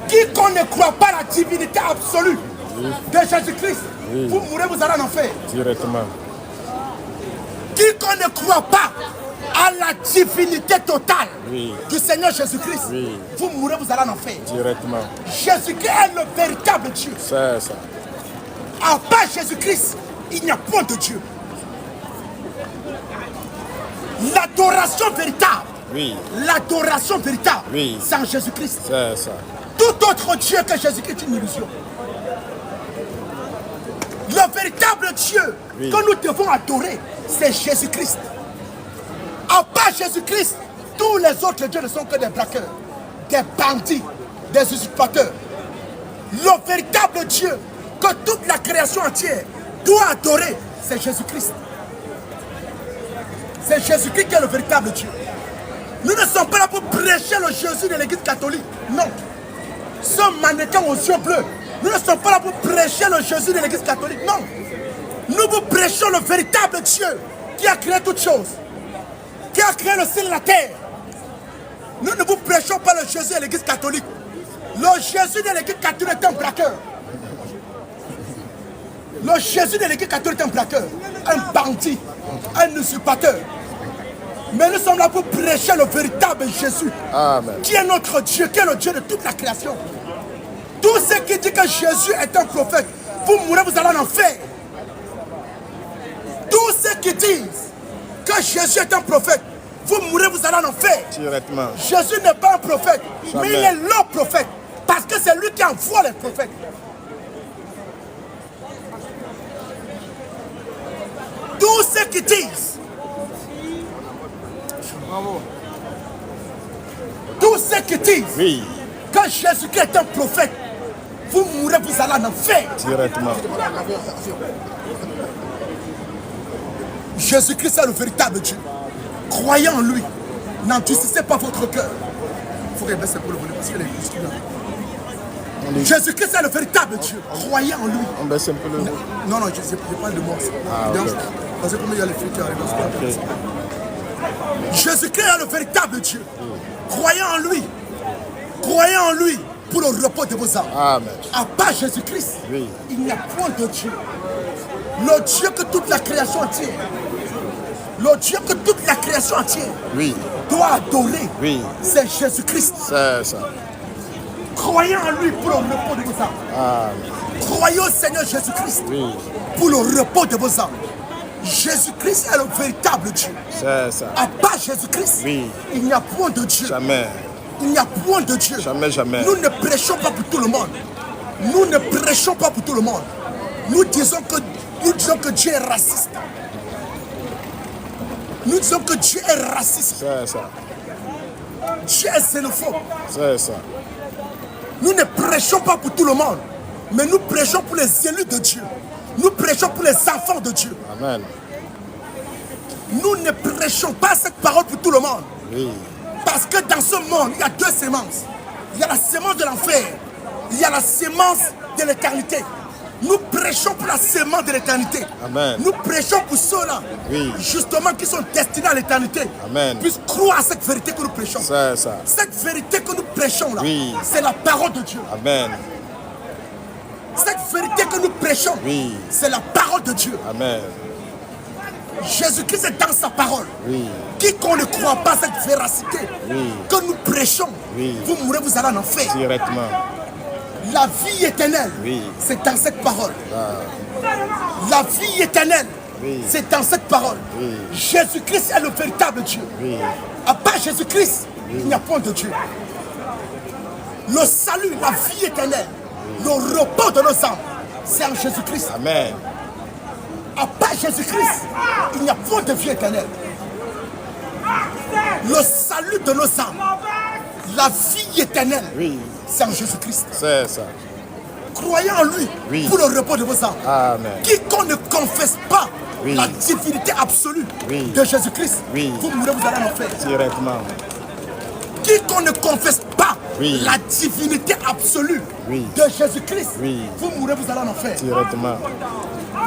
quiconque ne croit pas à la divinité absolue de Jésus-Christ, Oui. vous mourrez, vous allez en enfer. Directement. Quiconque ne croit pas à la divinité totale Oui. du Seigneur Jésus-Christ, Oui. vous mourrez, vous allez en enfer. Directement. Jésus-Christ est le véritable Dieu. C'est ça. À part Jésus-Christ, il n'y a point de Dieu. L'adoration véritable, Oui. l'adoration véritable, Oui. c'est en Jésus-Christ. C'est ça. Tout autre Dieu que Jésus-Christ est une illusion. Le véritable Dieu Oui. que nous devons adorer, c'est Jésus-Christ. À part Jésus-Christ, tous les autres dieux ne sont que des braqueurs, des bandits, des usurpateurs. Le véritable Dieu que toute la création entière doit adorer, c'est Jésus-Christ. C'est Jésus-Christ qui est le véritable Dieu. Nous ne sommes pas là pour prêcher le Jésus de l'église catholique. Non. Ce mannequin aux yeux bleus. Nous ne sommes pas là pour prêcher le Jésus de l'église catholique. Non. Nous vous prêchons le véritable Dieu qui a créé toutes choses. Qui a créé le ciel et la terre. Nous ne vous prêchons pas le Jésus de l'église catholique. Le Jésus de l'église catholique est un braqueur. Le Jésus de l'église catholique est un braqueur, un bandit, un usurpateur. Mais nous sommes là pour prêcher le véritable Jésus. Amen. Qui est notre Dieu, qui est le Dieu de toute la création. Tous ceux qui disent que Jésus est un prophète, vous mourrez, vous allez en enfer. Tous ceux qui disent que Jésus est un prophète, vous mourrez, vous allez en enfer. Directement. Jésus n'est pas un prophète, Jamais. mais il est le prophète. Parce que c'est lui qui envoie les prophètes. Tous ceux qui disent, tous ceux qui disent Oui. que Jésus-Christ est un prophète, vous mourrez, vous allez en enfer. Directement. Jésus-Christ est le véritable Dieu. Croyez en lui. N'endurcissez pas votre cœur. Il faut remettre pour le voler parce que les muscles là. Jésus-Christ est le véritable Dieu. Croyez en lui. On baisse un peu le... Non, non, je parle de moi. ok. Parce que comme il y a les filles qui arrivent. Jésus-Christ est le véritable Dieu. Croyez en lui. Croyez en lui pour le repos de vos âmes. Amen. À part Jésus-Christ, Oui. il n'y a point de Dieu. Le Dieu que toute la création entière, le Dieu que toute la création entière Oui. doit adorer, Oui. c'est Jésus-Christ. C'est ça. Croyez en lui pour le repos de vos âmes. Amen. Croyez au Seigneur Jésus-Christ Oui. pour le repos de vos âmes. Jésus-Christ est le véritable Dieu. C'est ça. À part Jésus-Christ, Oui. il n'y a point de Dieu. Jamais. Il n'y a point de Dieu. Jamais, jamais. Nous ne prêchons pas pour tout le monde. Nous ne prêchons pas pour tout le monde. Nous disons que Dieu est raciste. Nous disons que Dieu est raciste. C'est ça. Dieu est xénophobe. C'est ça. Nous ne prêchons pas pour tout le monde. Mais nous prêchons pour les élus de Dieu. Nous prêchons pour les enfants de Dieu. Amen. Nous ne prêchons pas cette parole pour tout le monde. Oui. Parce que dans ce monde, il y a deux sémences. Il y a la sémence de l'enfer. Il y a la sémence de l'éternité. Nous prêchons pour la sémence de l'éternité. Amen. Nous prêchons pour ceux-là, Oui. justement, qui sont destinés à l'éternité. Amen. Puissent croire à cette vérité que nous prêchons. C'est ça. Cette vérité que nous prêchons là, Oui. c'est la parole de Dieu. Amen. Cette vérité que nous prêchons, Oui. c'est la parole de Dieu. Amen. Jésus-Christ est dans sa parole. Oui. Quiconque ne croit pas à cette véracité Oui. que nous prêchons, Oui. vous mourrez, vous allez en enfer. Directement. La vie éternelle, Oui. c'est dans cette parole. Ah. La vie éternelle, Oui. c'est dans cette parole. Oui. Jésus-Christ est le véritable Dieu. Oui. À part Jésus-Christ, il n'y a point de Dieu. Le salut, la vie éternelle, le repos de nos âmes, c'est en Jésus-Christ. Amen. À part Jésus-Christ, il n'y a point de vie éternelle. Le salut de nos âmes, la vie éternelle, Oui. c'est en Jésus-Christ. C'est ça. Croyez en lui Oui. pour le repos de vos âmes. Amen. Quiconque ne confesse pas Oui. la divinité absolue Oui. de Jésus-Christ, Oui. vous mourrez, vous allez en enfer. Directement. Quiconque ne confesse pas Oui. la divinité absolue Oui. de Jésus-Christ, Oui. vous mourrez, vous allez en enfer. Directement.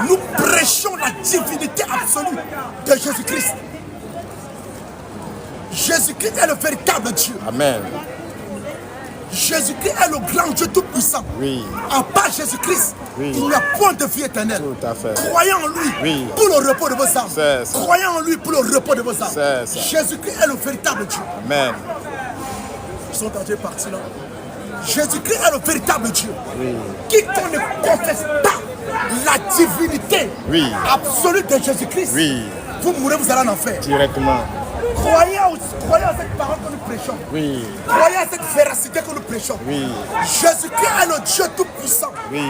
Nous prêchons la divinité absolue de Jésus-Christ. Jésus-Christ est le véritable Dieu. Amen. Jésus-Christ est le grand Dieu tout-puissant. Oui. À part Jésus-Christ, Oui. il n'y a point de vie éternelle. Tout à fait. Croyez en lui Oui. pour le repos de vos âmes. C'est ça. Croyez en lui pour le repos de vos âmes. C'est ça. Jésus-Christ est le véritable Dieu. Amen. Ils sont en train de partir là. Jésus-Christ est le véritable Dieu. Oui. Quiconque ne confesse pas la divinité Oui. absolue de Jésus-Christ, Oui. vous mourrez, vous allez en enfer. Directement. Croyez à cette parole que nous prêchons. Oui. Croyez à cette véracité que nous prêchons. Oui. Jésus-Christ est le Dieu tout-puissant. Oui.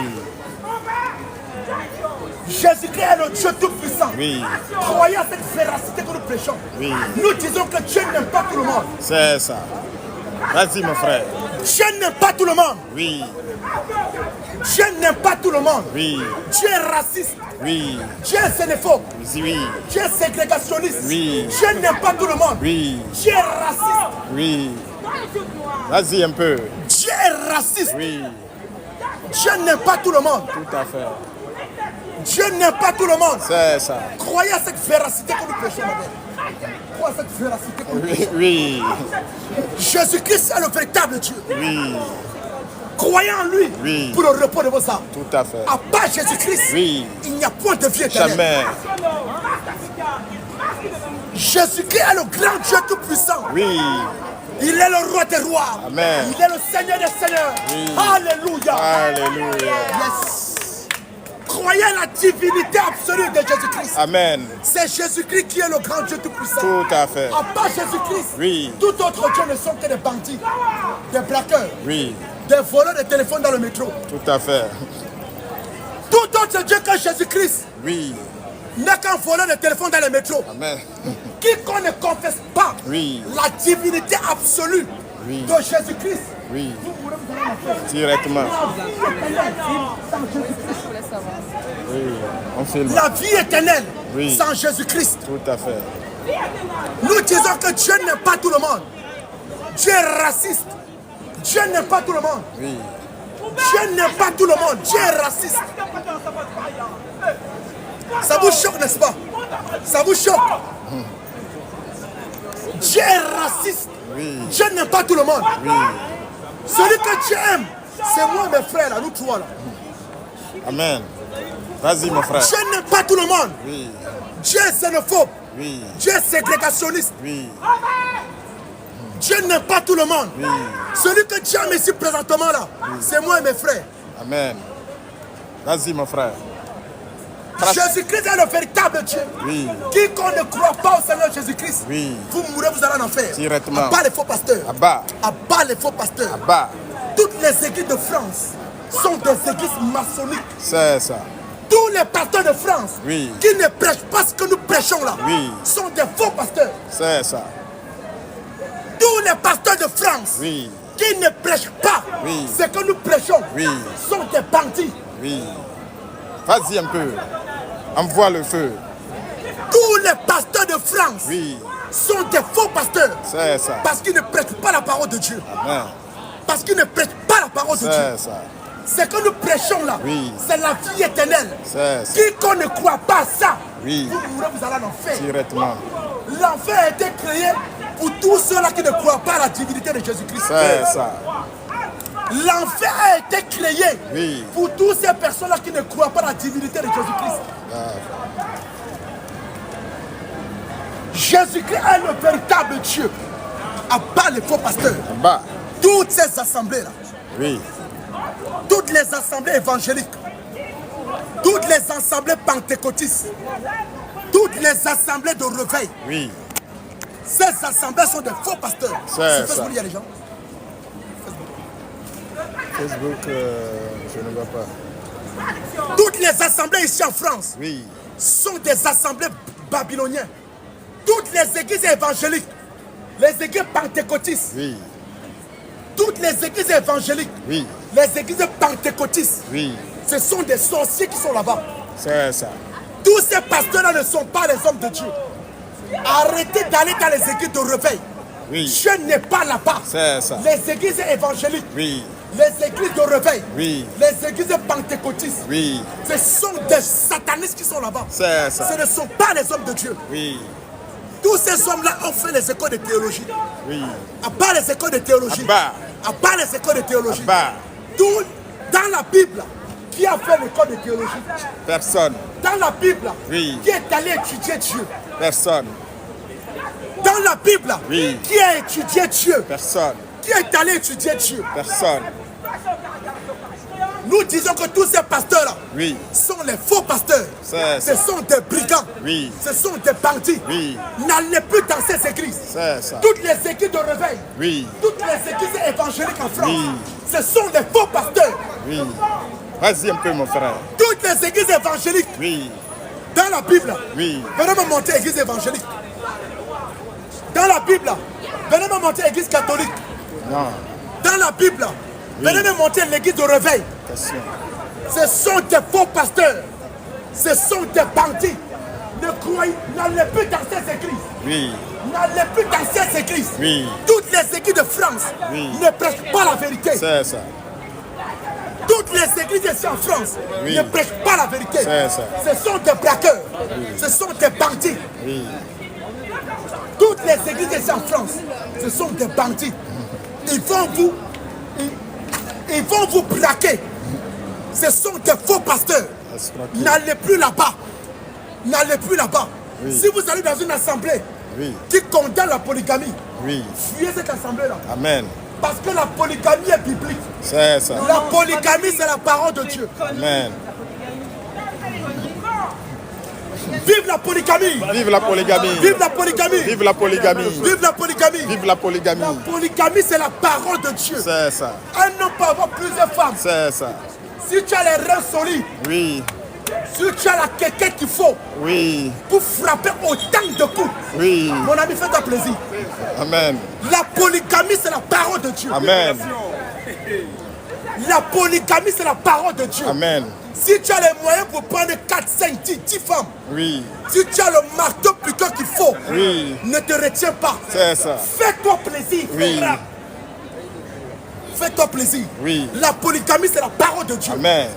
Jésus-Christ est le Dieu tout-puissant. Oui. Croyez à cette véracité que nous prêchons. Oui. Nous disons que Dieu n'aime pas tout le monde. C'est ça. Vas-y, mon frère. Dieu n'aime pas tout le monde. Oui. Dieu n'aime pas tout le monde. Oui. Dieu est raciste. Oui. Dieu est xénophobe. Oui. Dieu est ségrégationniste. Oui. Dieu n'aime pas tout le monde. Oui. Dieu est raciste. Oui. Vas-y un peu. Dieu est raciste. Oui. Dieu n'aime pas tout le monde. Tout à fait. Dieu n'aime pas tout le monde. C'est ça. Croyez à cette véracité que nous prêchons, ma belle. Croyez à cette véracité que nous prêchons. Oui. Oui. Jésus-Christ est le véritable Dieu. Oui. Croyez en lui Oui. pour le repos de vos âmes. Tout à fait. À part Jésus-Christ, Oui. il n'y a point de vie éternelle. Jamais. Jésus-Christ est le grand Dieu tout-puissant. Oui. Il est le roi des rois. Amen. Il est le Seigneur des seigneurs. Oui. Alléluia. Alléluia. Yes. Croyez à la divinité absolue de Jésus-Christ. Amen. C'est Jésus-Christ qui est le grand Dieu tout-puissant. Tout à fait. À part Jésus-Christ, Oui. tout autre Dieu ne sont que des bandits, des braqueurs, Oui. des voleurs de téléphone dans le métro. Tout à fait. Tout autre Dieu que Jésus-Christ Oui. n'est qu'un voleur de téléphone dans le métro. Amen. Quiconque ne confesse pas Oui. la divinité absolue Oui. de Jésus-Christ, Oui. vous mourrez, vous allez en enfer. Directement. Oui. On filme. La vie éternelle Oui. sans Jésus-Christ. Tout à fait. Nous disons que Dieu n'aime pas tout le monde. Dieu est raciste. Dieu n'aime pas tout le monde. Oui. Dieu n'aime pas tout le monde. Dieu est raciste. Ça vous choque, n'est-ce pas? Ça vous choque? Dieu est raciste. Oui. Dieu n'aime pas tout le monde. Oui. Celui que Dieu aime, c'est moi, mes frères, là, nous trois là. Amen. Vas-y, mon frère. Dieu n'aime pas tout le monde. Oui. Dieu est xénophobe. Oui. Dieu est ségrégationniste. Oui. Dieu n'aime pas tout le monde. Oui. Celui que Dieu aime ici présentement là, c'est moi et mes frères. Amen. Vas-y, mon frère. Jésus-Christ est le véritable Dieu. Oui. Quiconque ne croit pas au Seigneur Jésus-Christ, Oui. vous mourrez, vous allez en enfer. Directement. À part les faux pasteurs. Abat. À part les faux pasteurs. Abat. Toutes les églises de France sont des églises maçonniques. C'est ça. Tous les pasteurs de France Oui. qui ne prêchent pas ce que nous prêchons là Oui. sont des faux pasteurs. C'est ça. Tous les pasteurs de France Oui. qui ne prêchent pas Oui. ce que nous prêchons Oui. sont des bandits. Oui. Vas-y un peu. Envoie le feu. Tous les pasteurs de France Oui. sont des faux pasteurs. C'est ça. Parce qu'ils ne prêchent pas la parole de Dieu. Amen. Parce qu'ils ne prêchent pas la parole de Dieu. C'est ça. Ce que nous prêchons là, Oui. c'est la vie éternelle. C'est ça. Quiconque ne croit pas à ça, Oui. vous mourrez, vous allez en enfer. Directement. L'enfer a été créé pour tous ceux-là qui ne croient pas à la divinité de Jésus-Christ. C'est ça. L'enfer a été créé Oui. pour toutes ces personnes-là qui ne croient pas à la divinité de Jésus-Christ. Jésus-Christ est le véritable Dieu. À part les faux pasteurs. Abat. Toutes ces assemblées-là, Oui. toutes les assemblées évangéliques, toutes les assemblées pentecôtistes, toutes les assemblées de réveil, Oui. ces assemblées sont des faux pasteurs. C'est Sur ça. Facebook, il y a des gens. Facebook, je ne vois pas. Toutes les assemblées ici en France Oui. sont des assemblées babyloniennes. Toutes les églises évangéliques, les églises pentecôtistes, Oui. toutes les églises évangéliques, Oui. les églises pentecôtistes, Oui. ce sont des sorciers qui sont là-bas. C'est ça. Tous ces pasteurs-là ne sont pas les hommes de Dieu. Arrêtez d'aller dans les églises de réveil. Oui. Dieu n'est pas là-bas. C'est ça. Les églises évangéliques, Oui. les églises de réveil, Oui. les églises pentecôtistes, Oui. ce sont des satanistes qui sont là-bas. C'est Ce ça. ne sont pas les hommes de Dieu. Oui. Tous ces hommes-là ont fait les écoles de théologie. Oui. À part les écoles de théologie. Abat. À part les écoles de théologie. Abat. Tout dans la Bible, qui a fait l'école de théologie? Personne. Dans la Bible, Oui. qui est allé étudier Dieu? Personne. Dans la Bible, Oui. qui a étudié Dieu? Personne. Qui est allé étudier Dieu? Personne. Nous disons que tous ces pasteurs-là Oui. sont les faux pasteurs. C'est Ce ça. sont des brigands. Oui. Ce sont des bandits. Oui. N'allez plus dans ces églises. C'est ça. Toutes les églises de réveil, Oui. toutes les églises évangéliques en France, Oui. ce sont des faux pasteurs. Oui. Vas-y un peu, mon frère. Toutes les églises évangéliques, Oui. dans la Bible, Oui. venez me montrer l'église évangélique. Dans la Bible, venez me montrer l'église catholique. Non. Dans la Bible, venez me montrer l'église de réveil. Question. Ce sont des faux pasteurs. Ce sont des bandits. Ne croyez, n'allez plus dans ces églises. Oui. N'allez plus dans ces églises. Oui. Toutes les églises de France Oui. ne prêchent pas la vérité. C'est ça. Toutes les églises ici en France Oui. ne prêchent pas la vérité. C'est ça. Ce sont des braqueurs. Ce sont des bandits. Oui. Toutes les églises ici en France, ce sont des bandits. Ils vont Ils vont vous braquer. Ce sont des faux pasteurs. N'allez plus là-bas. N'allez plus là-bas. Oui. Si vous allez dans une assemblée qui condamne la polygamie, fuyez cette assemblée-là. Amen. Parce que la polygamie est biblique. C'est ça. La polygamie, c'est la parole de Dieu. Amen. Vive la polygamie. Vive la polygamie. Vive la polygamie. Vive la polygamie. Vive la polygamie. Vive la polygamie. La polygamie, c'est la parole de Dieu. C'est ça. Un homme peut avoir plusieurs femmes. C'est ça. Si tu as les reins solides, Oui. si tu as la quéquette qu'il faut Oui. pour frapper autant de coups, Oui. mon ami, fais-toi plaisir. Amen. La polygamie, c'est la parole de Dieu. Amen. La polygamie, c'est la parole de Dieu. Amen. Si tu as les moyens pour prendre 4, 5, 10 femmes, Oui. si tu as le marteau plutôt qu'il faut, Oui. ne te retiens pas. C'est ça. Fais-toi plaisir. Oui. frère. Fais-toi plaisir. Oui. La polygamie, c'est la parole de Dieu. Amen.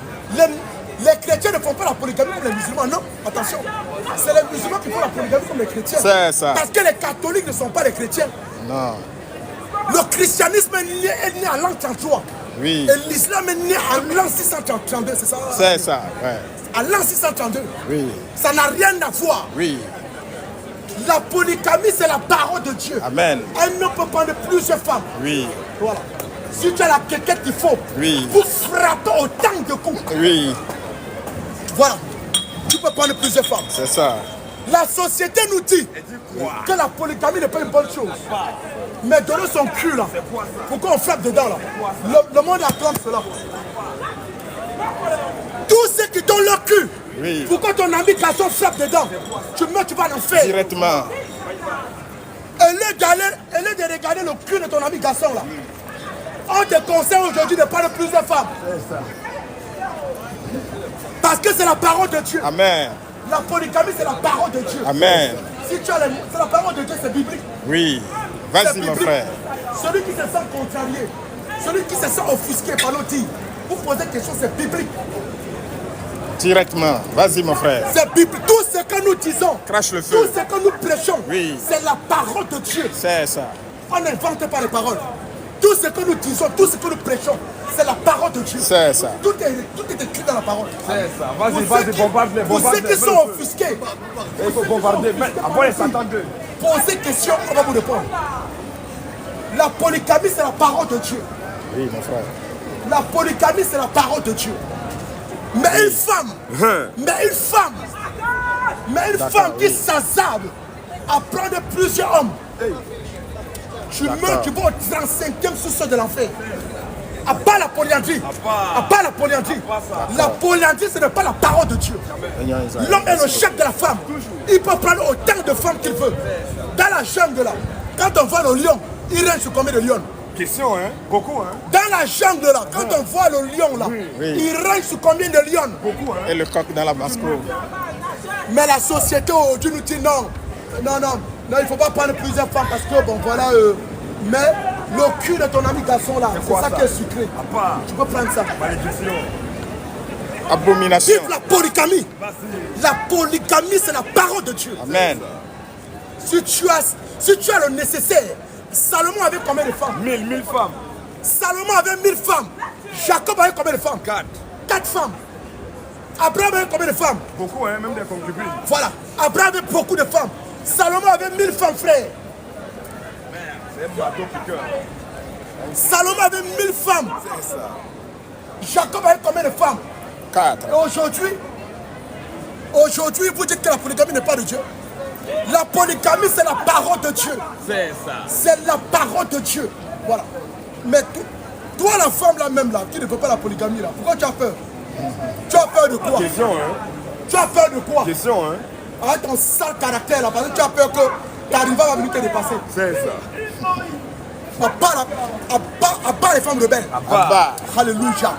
Les chrétiens ne font pas la polygamie comme les musulmans, non. Attention. C'est les musulmans qui font la polygamie comme les chrétiens. C'est ça. Parce que les catholiques ne sont pas les chrétiens. Non. Le christianisme est né en l'an 33. Oui. Et l'islam est né en l'an 632, c'est ça? C'est ça. Ouais. En l'an 632. Oui. Ça n'a rien à voir. Oui. La polygamie, c'est la parole de Dieu. Amen. Un homme peut prendre plusieurs femmes. Oui. Voilà. Si tu as la quéquette qu'il faut pour frapper autant de coups, Oui. voilà, tu peux prendre plusieurs femmes. C'est ça. La société nous dit que la polygamie n'est pas une bonne chose. Mais donner son cul là, pourquoi on frappe dedans là? Le monde acclame cela. Tous ceux qui donnent leur cul, pourquoi ton ami garçon frappe dedans? Tu meurs, tu vas en enfer. Directement. Et lieu de regarder le cul de ton ami garçon là, on te conseille aujourd'hui de prendre plusieurs femmes. Parce que c'est la parole de Dieu. Amen. La polygamie, c'est la parole de Dieu. Amen. Si tu as c'est la parole de Dieu, c'est biblique. Oui. C'est Vas-y, mon biblique. frère. Celui qui se sent contrarié, celui qui se sent offusqué par nos dires, vous posez quelque chose, c'est biblique. Directement. Vas-y, mon frère. C'est biblique. Tout ce que nous disons, Crache le tout feu. ce que nous prêchons, Oui. c'est la parole de Dieu. C'est ça. On n'invente pas les paroles. Tout ce que nous disons, tout ce que nous prêchons, c'est la parole de Dieu. C'est ça. Tout est écrit dans la parole. C'est ça. Vas-y, vas-y, bombarde-les. Pour ceux qui sont offusqués, Il faut bombarder. Avant les s'entendre. posez question, on va vous répondre. La polygamie, c'est la parole de Dieu. Oui, mon frère. La polygamie, c'est la parole de Dieu. Mais une femme, qui s'azarde à prendre plusieurs hommes, tu meurs, tu vas au 35e sous-sol de l'enfer. À part la polyandrie. À part la polyandrie. La polyandrie, ce n'est pas la parole de Dieu. L'homme est le chef de la femme. Il peut prendre autant de femmes qu'il veut. Dans la jungle là, quand on voit le lion, il règne sur combien de lions? Question, hein? Beaucoup, hein? Dans la jungle là, quand on voit le lion là, il règne sur combien de lions? Beaucoup, hein? Et le coq dans la masco. Mais la société aujourd'hui nous dit non, il ne faut pas prendre plusieurs femmes parce que bon voilà, mais le cul de ton ami garçon là, c'est ça qui est sucré. Tu peux prendre ça. Abomination. Vive la polygamie. La polygamie, c'est la parole de Dieu. Amen. Si tu as le nécessaire, Salomon avait combien de femmes? 1000 femmes. Salomon avait 1000 femmes. Jacob avait combien de femmes? 4 femmes. Abraham avait combien de femmes? Beaucoup, hein? Même des concubines. Voilà. Abraham avait beaucoup de femmes. Salomon avait 1000 femmes, frère. C'est un bateau piqueur. Salomon avait 1000 femmes. Jacob avait combien de femmes? 4. Et aujourd'hui, vous dites que la polygamie n'est pas de Dieu. La polygamie, c'est la parole de Dieu. C'est ça. C'est la parole de Dieu. Voilà. Mais toi, la femme là même là, qui ne veut pas la polygamie là, pourquoi tu as peur? Tu as peur de quoi? Question, hein? Tu as peur de quoi? Question, hein? Avec ton sale caractère là, parce que tu as peur que ta rival va venir te dépasser. C'est ça. À part les femmes rebelles. Abba. Alléluia.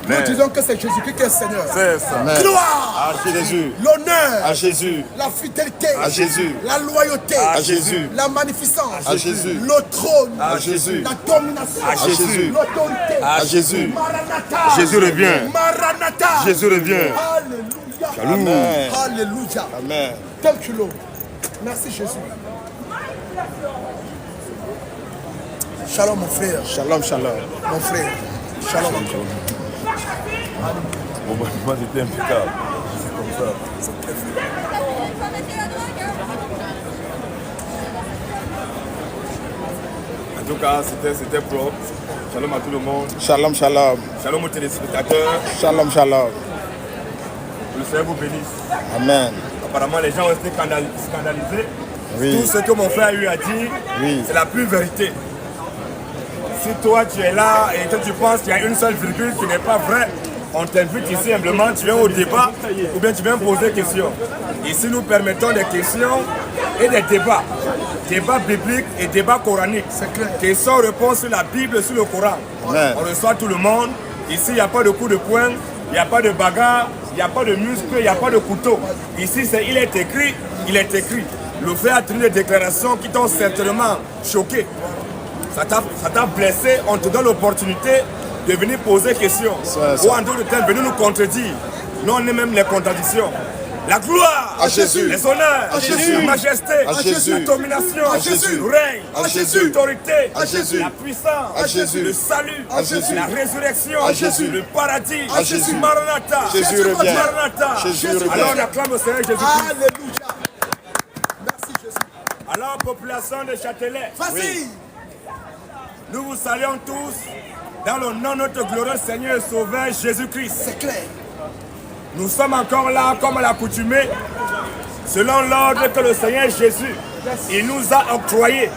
Nous disons que c'est Jésus-Christ qui est Seigneur. C'est ça. Gloire. À Jésus. L'honneur. À Jésus. La fidélité. À Jésus. La loyauté. À Jésus. La magnificence. À Jésus. Le trône. À Jésus. La domination. À Jésus. L'autorité. À Jésus. Maranatha. Jésus revient. Maranatha. Jésus revient. Alléluia. Amen. Alléluia. Amen. Thank you, Lord. Merci Jésus. Shalom mon frère. Shalom, shalom. Mon frère. Shalom. Bon, bah, moi, j'étais impeccable. C'est comme ça. En tout cas, c'était propre. Shalom à tout le monde. Shalom, shalom. Shalom aux téléspectateurs. Shalom, shalom. Que le Seigneur vous bénisse. Amen. Apparemment, les gens ont été scandalisés. Oui. Tout ce que mon frère a eu à dire, Oui. c'est la pure vérité. Si toi tu es là et que tu penses qu'il y a une seule virgule qui n'est pas vraie, on t'invite ici humblement, tu viens au débat ou bien tu viens poser des questions. Ici nous permettons des questions et des débats. Débats bibliques et débats coraniques. Questions-réponses sur la Bible, sur le Coran. Amen. On reçoit tout le monde. Ici, il n'y a pas de coup de poing, il n'y a pas de bagarre, il n'y a pas de muscle, il n'y a pas de couteau. Ici, il est écrit, il est écrit. Le frère a tenu des déclarations qui t'ont certainement choqué. Ça t'a blessé, on te donne l'opportunité de venir poser question. Ou en d'autres termes, venir nous contredire. Nous, on est même les contradictions. La gloire À Jésus. les honneurs À Jésus. la majesté À Jésus. la domination À Jésus. le règne À Jésus. l'autorité À Jésus. la puissance À Jésus. le salut À Jésus. la résurrection À Jésus. le paradis À Jésus. Maranatha Jésus revient. Maranatha. Jésus revient. Alors on acclame le Seigneur Jésus-Christ. Alléluia. Merci Jésus. Alors population de Châtelet, Vas-y. nous vous saluons tous dans le nom de notre glorieux Seigneur et Sauveur Jésus-Christ. C'est clair. Nous sommes encore là comme à l'accoutumée, selon l'ordre que le Seigneur Jésus, il nous a octroyé.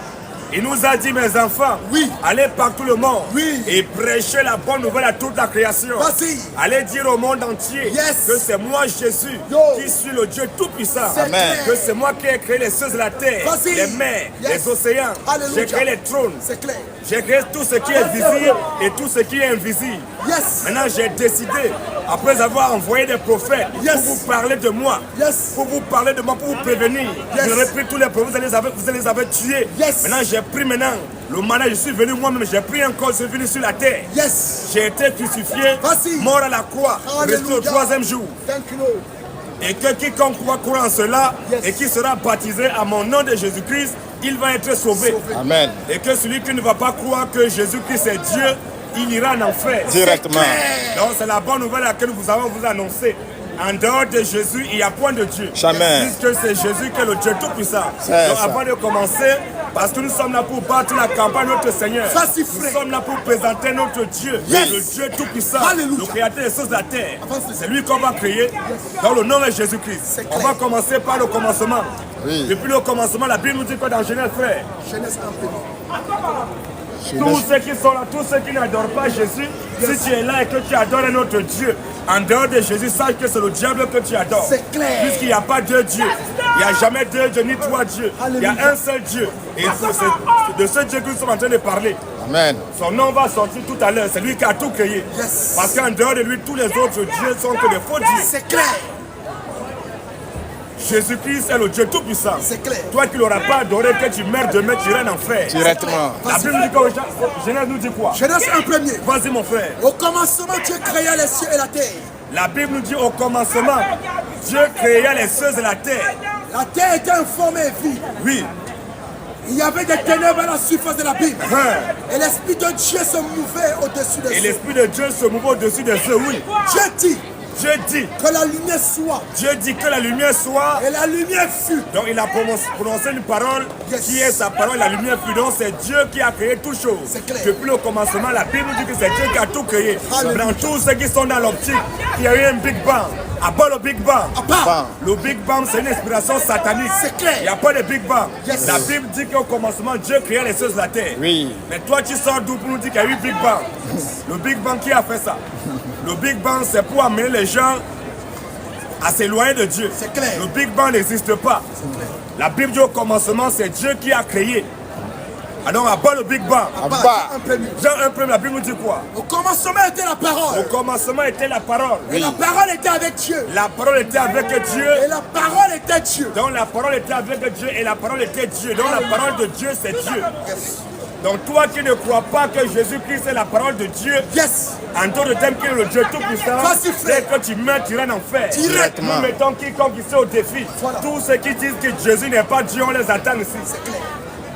Il nous a dit, mes enfants, Oui. allez partout le monde Oui. et prêchez la bonne nouvelle à toute la création. Vas-y. Allez dire au monde entier Yes. que c'est moi Jésus Yo. qui suis le Dieu Tout-Puissant. C'est Amen. clair. Que c'est moi qui ai créé les cieux de la terre, Vas-y. les mers, Yes. les océans. Alléluia. J'ai créé les trônes. C'est clair. J'ai créé tout ce qui est visible et tout ce qui est invisible. Yes. Maintenant, j'ai décidé, après avoir envoyé des prophètes, Yes. pour vous parler de moi, Yes. pour vous parler de moi, pour vous prévenir. Yes. J'aurais pris tous les prophètes, vous allez les avoir tués. Yes. Maintenant, j'ai pris le mandat, je suis venu moi-même, j'ai pris un corps, je suis venu sur la terre. Yes. J'ai été crucifié, Vas-y. mort à la croix, resté au Alléluia. 3e jour. Thank you, Lord. Et que quiconque croit en cela Yes. et qui sera baptisé à mon nom de Jésus-Christ, il va être sauvé. Amen. Et que celui qui ne va pas croire que Jésus-Christ est Dieu, il ira en enfer. Directement. Donc c'est la bonne nouvelle à laquelle nous avons vous annoncé. En dehors de Jésus, il n'y a point de Dieu. Jamais. Puisque c'est Jésus qui est le Dieu Tout-Puissant. C'est Donc ça. avant de commencer, parce que nous sommes là pour battre la campagne de notre Seigneur. Ça, c'est Nous vrai. sommes là pour présenter notre Dieu, Yes. le Dieu Tout-Puissant, Alléluia. le Créateur des choses de la terre. Avance. C'est lui qu'on va créer dans le nom de Jésus-Christ. C'est On clair. va commencer par le commencement. Oui. Depuis le commencement, la Bible nous dit que dans Genèse, frère, Jeunesse un peu. tous ceux qui sont là, tous ceux qui n'adorent pas Jésus, si tu es là et que tu adores un autre Dieu, en dehors de Jésus, sache que c'est le diable que tu adores. C'est clair. Puisqu'il n'y a pas deux dieux. Il n'y a jamais deux dieux ni trois dieux. Il y a Alléluia. un seul Dieu. Et c'est de ce Dieu que nous sommes en train de parler. Amen. Son nom va sortir tout à l'heure. C'est lui qui a tout créé. Yes. Parce qu'en dehors de lui, tous les autres dieux sont que des faux dieux. C'est clair. Jésus-Christ est le Dieu Tout-Puissant. C'est clair. Toi qui ne l'auras pas adoré, que tu meurs demain, tu iras en enfer. Directement. La Bible dit quoi? Genèse nous dit quoi? Jeunesse un premier. Vas-y mon frère. Au commencement, Dieu créa les cieux et la terre. La Bible nous dit au commencement, Dieu créa les cieux et la terre. La terre était informée et vide. Oui. Il y avait des ténèbres à la surface de la Bible. Hein. Et l'Esprit de Dieu se mouvait au-dessus des Et cieux. l'Esprit de Dieu se mouvait au-dessus des cieux, oui. Dieu dit Dieu dit, que la lumière soit. Dieu dit que la lumière soit. Et la lumière fut. Donc il a prononcé une parole Yes. qui est sa parole, la lumière fut. Donc c'est Dieu qui a créé toutes choses. C'est clair. Depuis le commencement, la Bible dit que c'est Dieu qui a tout créé. Alléluia. Dans tous ceux qui sont dans l'optique, il y a eu un Big Bang. À part le Big Bang. À part. Bang. Le Big Bang, c'est une inspiration satanique. C'est clair. Il n'y a pas de Big Bang. Yes. La Bible dit qu'au commencement, Dieu créa les choses de la terre. Oui. Mais toi, tu sors d'où pour nous dire qu'il y a eu Big Bang? Le Big Bang, qui a fait ça? Le Big Bang, c'est pour amener les gens à s'éloigner de Dieu. C'est clair. Le Big Bang n'existe pas. La Bible dit au commencement, c'est Dieu qui a créé. Alors, à part le Big Bang, À part, bas. un premier. Jean 1, la Bible nous dit quoi? Au commencement était la Au parole. commencement était la parole. Et la parole était avec Dieu. La parole était avec Dieu. Et la parole était Dieu. Donc la parole était avec Dieu et la parole était Dieu. Donc la parole de Dieu, c'est Dieu. Yes. Donc toi qui ne crois pas que Jésus-Christ est la parole de Dieu, Yes. en d'autres termes qu'il est le Dieu Tout-Puissant, Vas-y, frère. dès que tu meurs, tu iras en enfer. Directement. Nous mettons quiconque ici au défi. Voilà. Tous ceux qui disent que Jésus n'est pas Dieu, on les attend ici. C'est clair.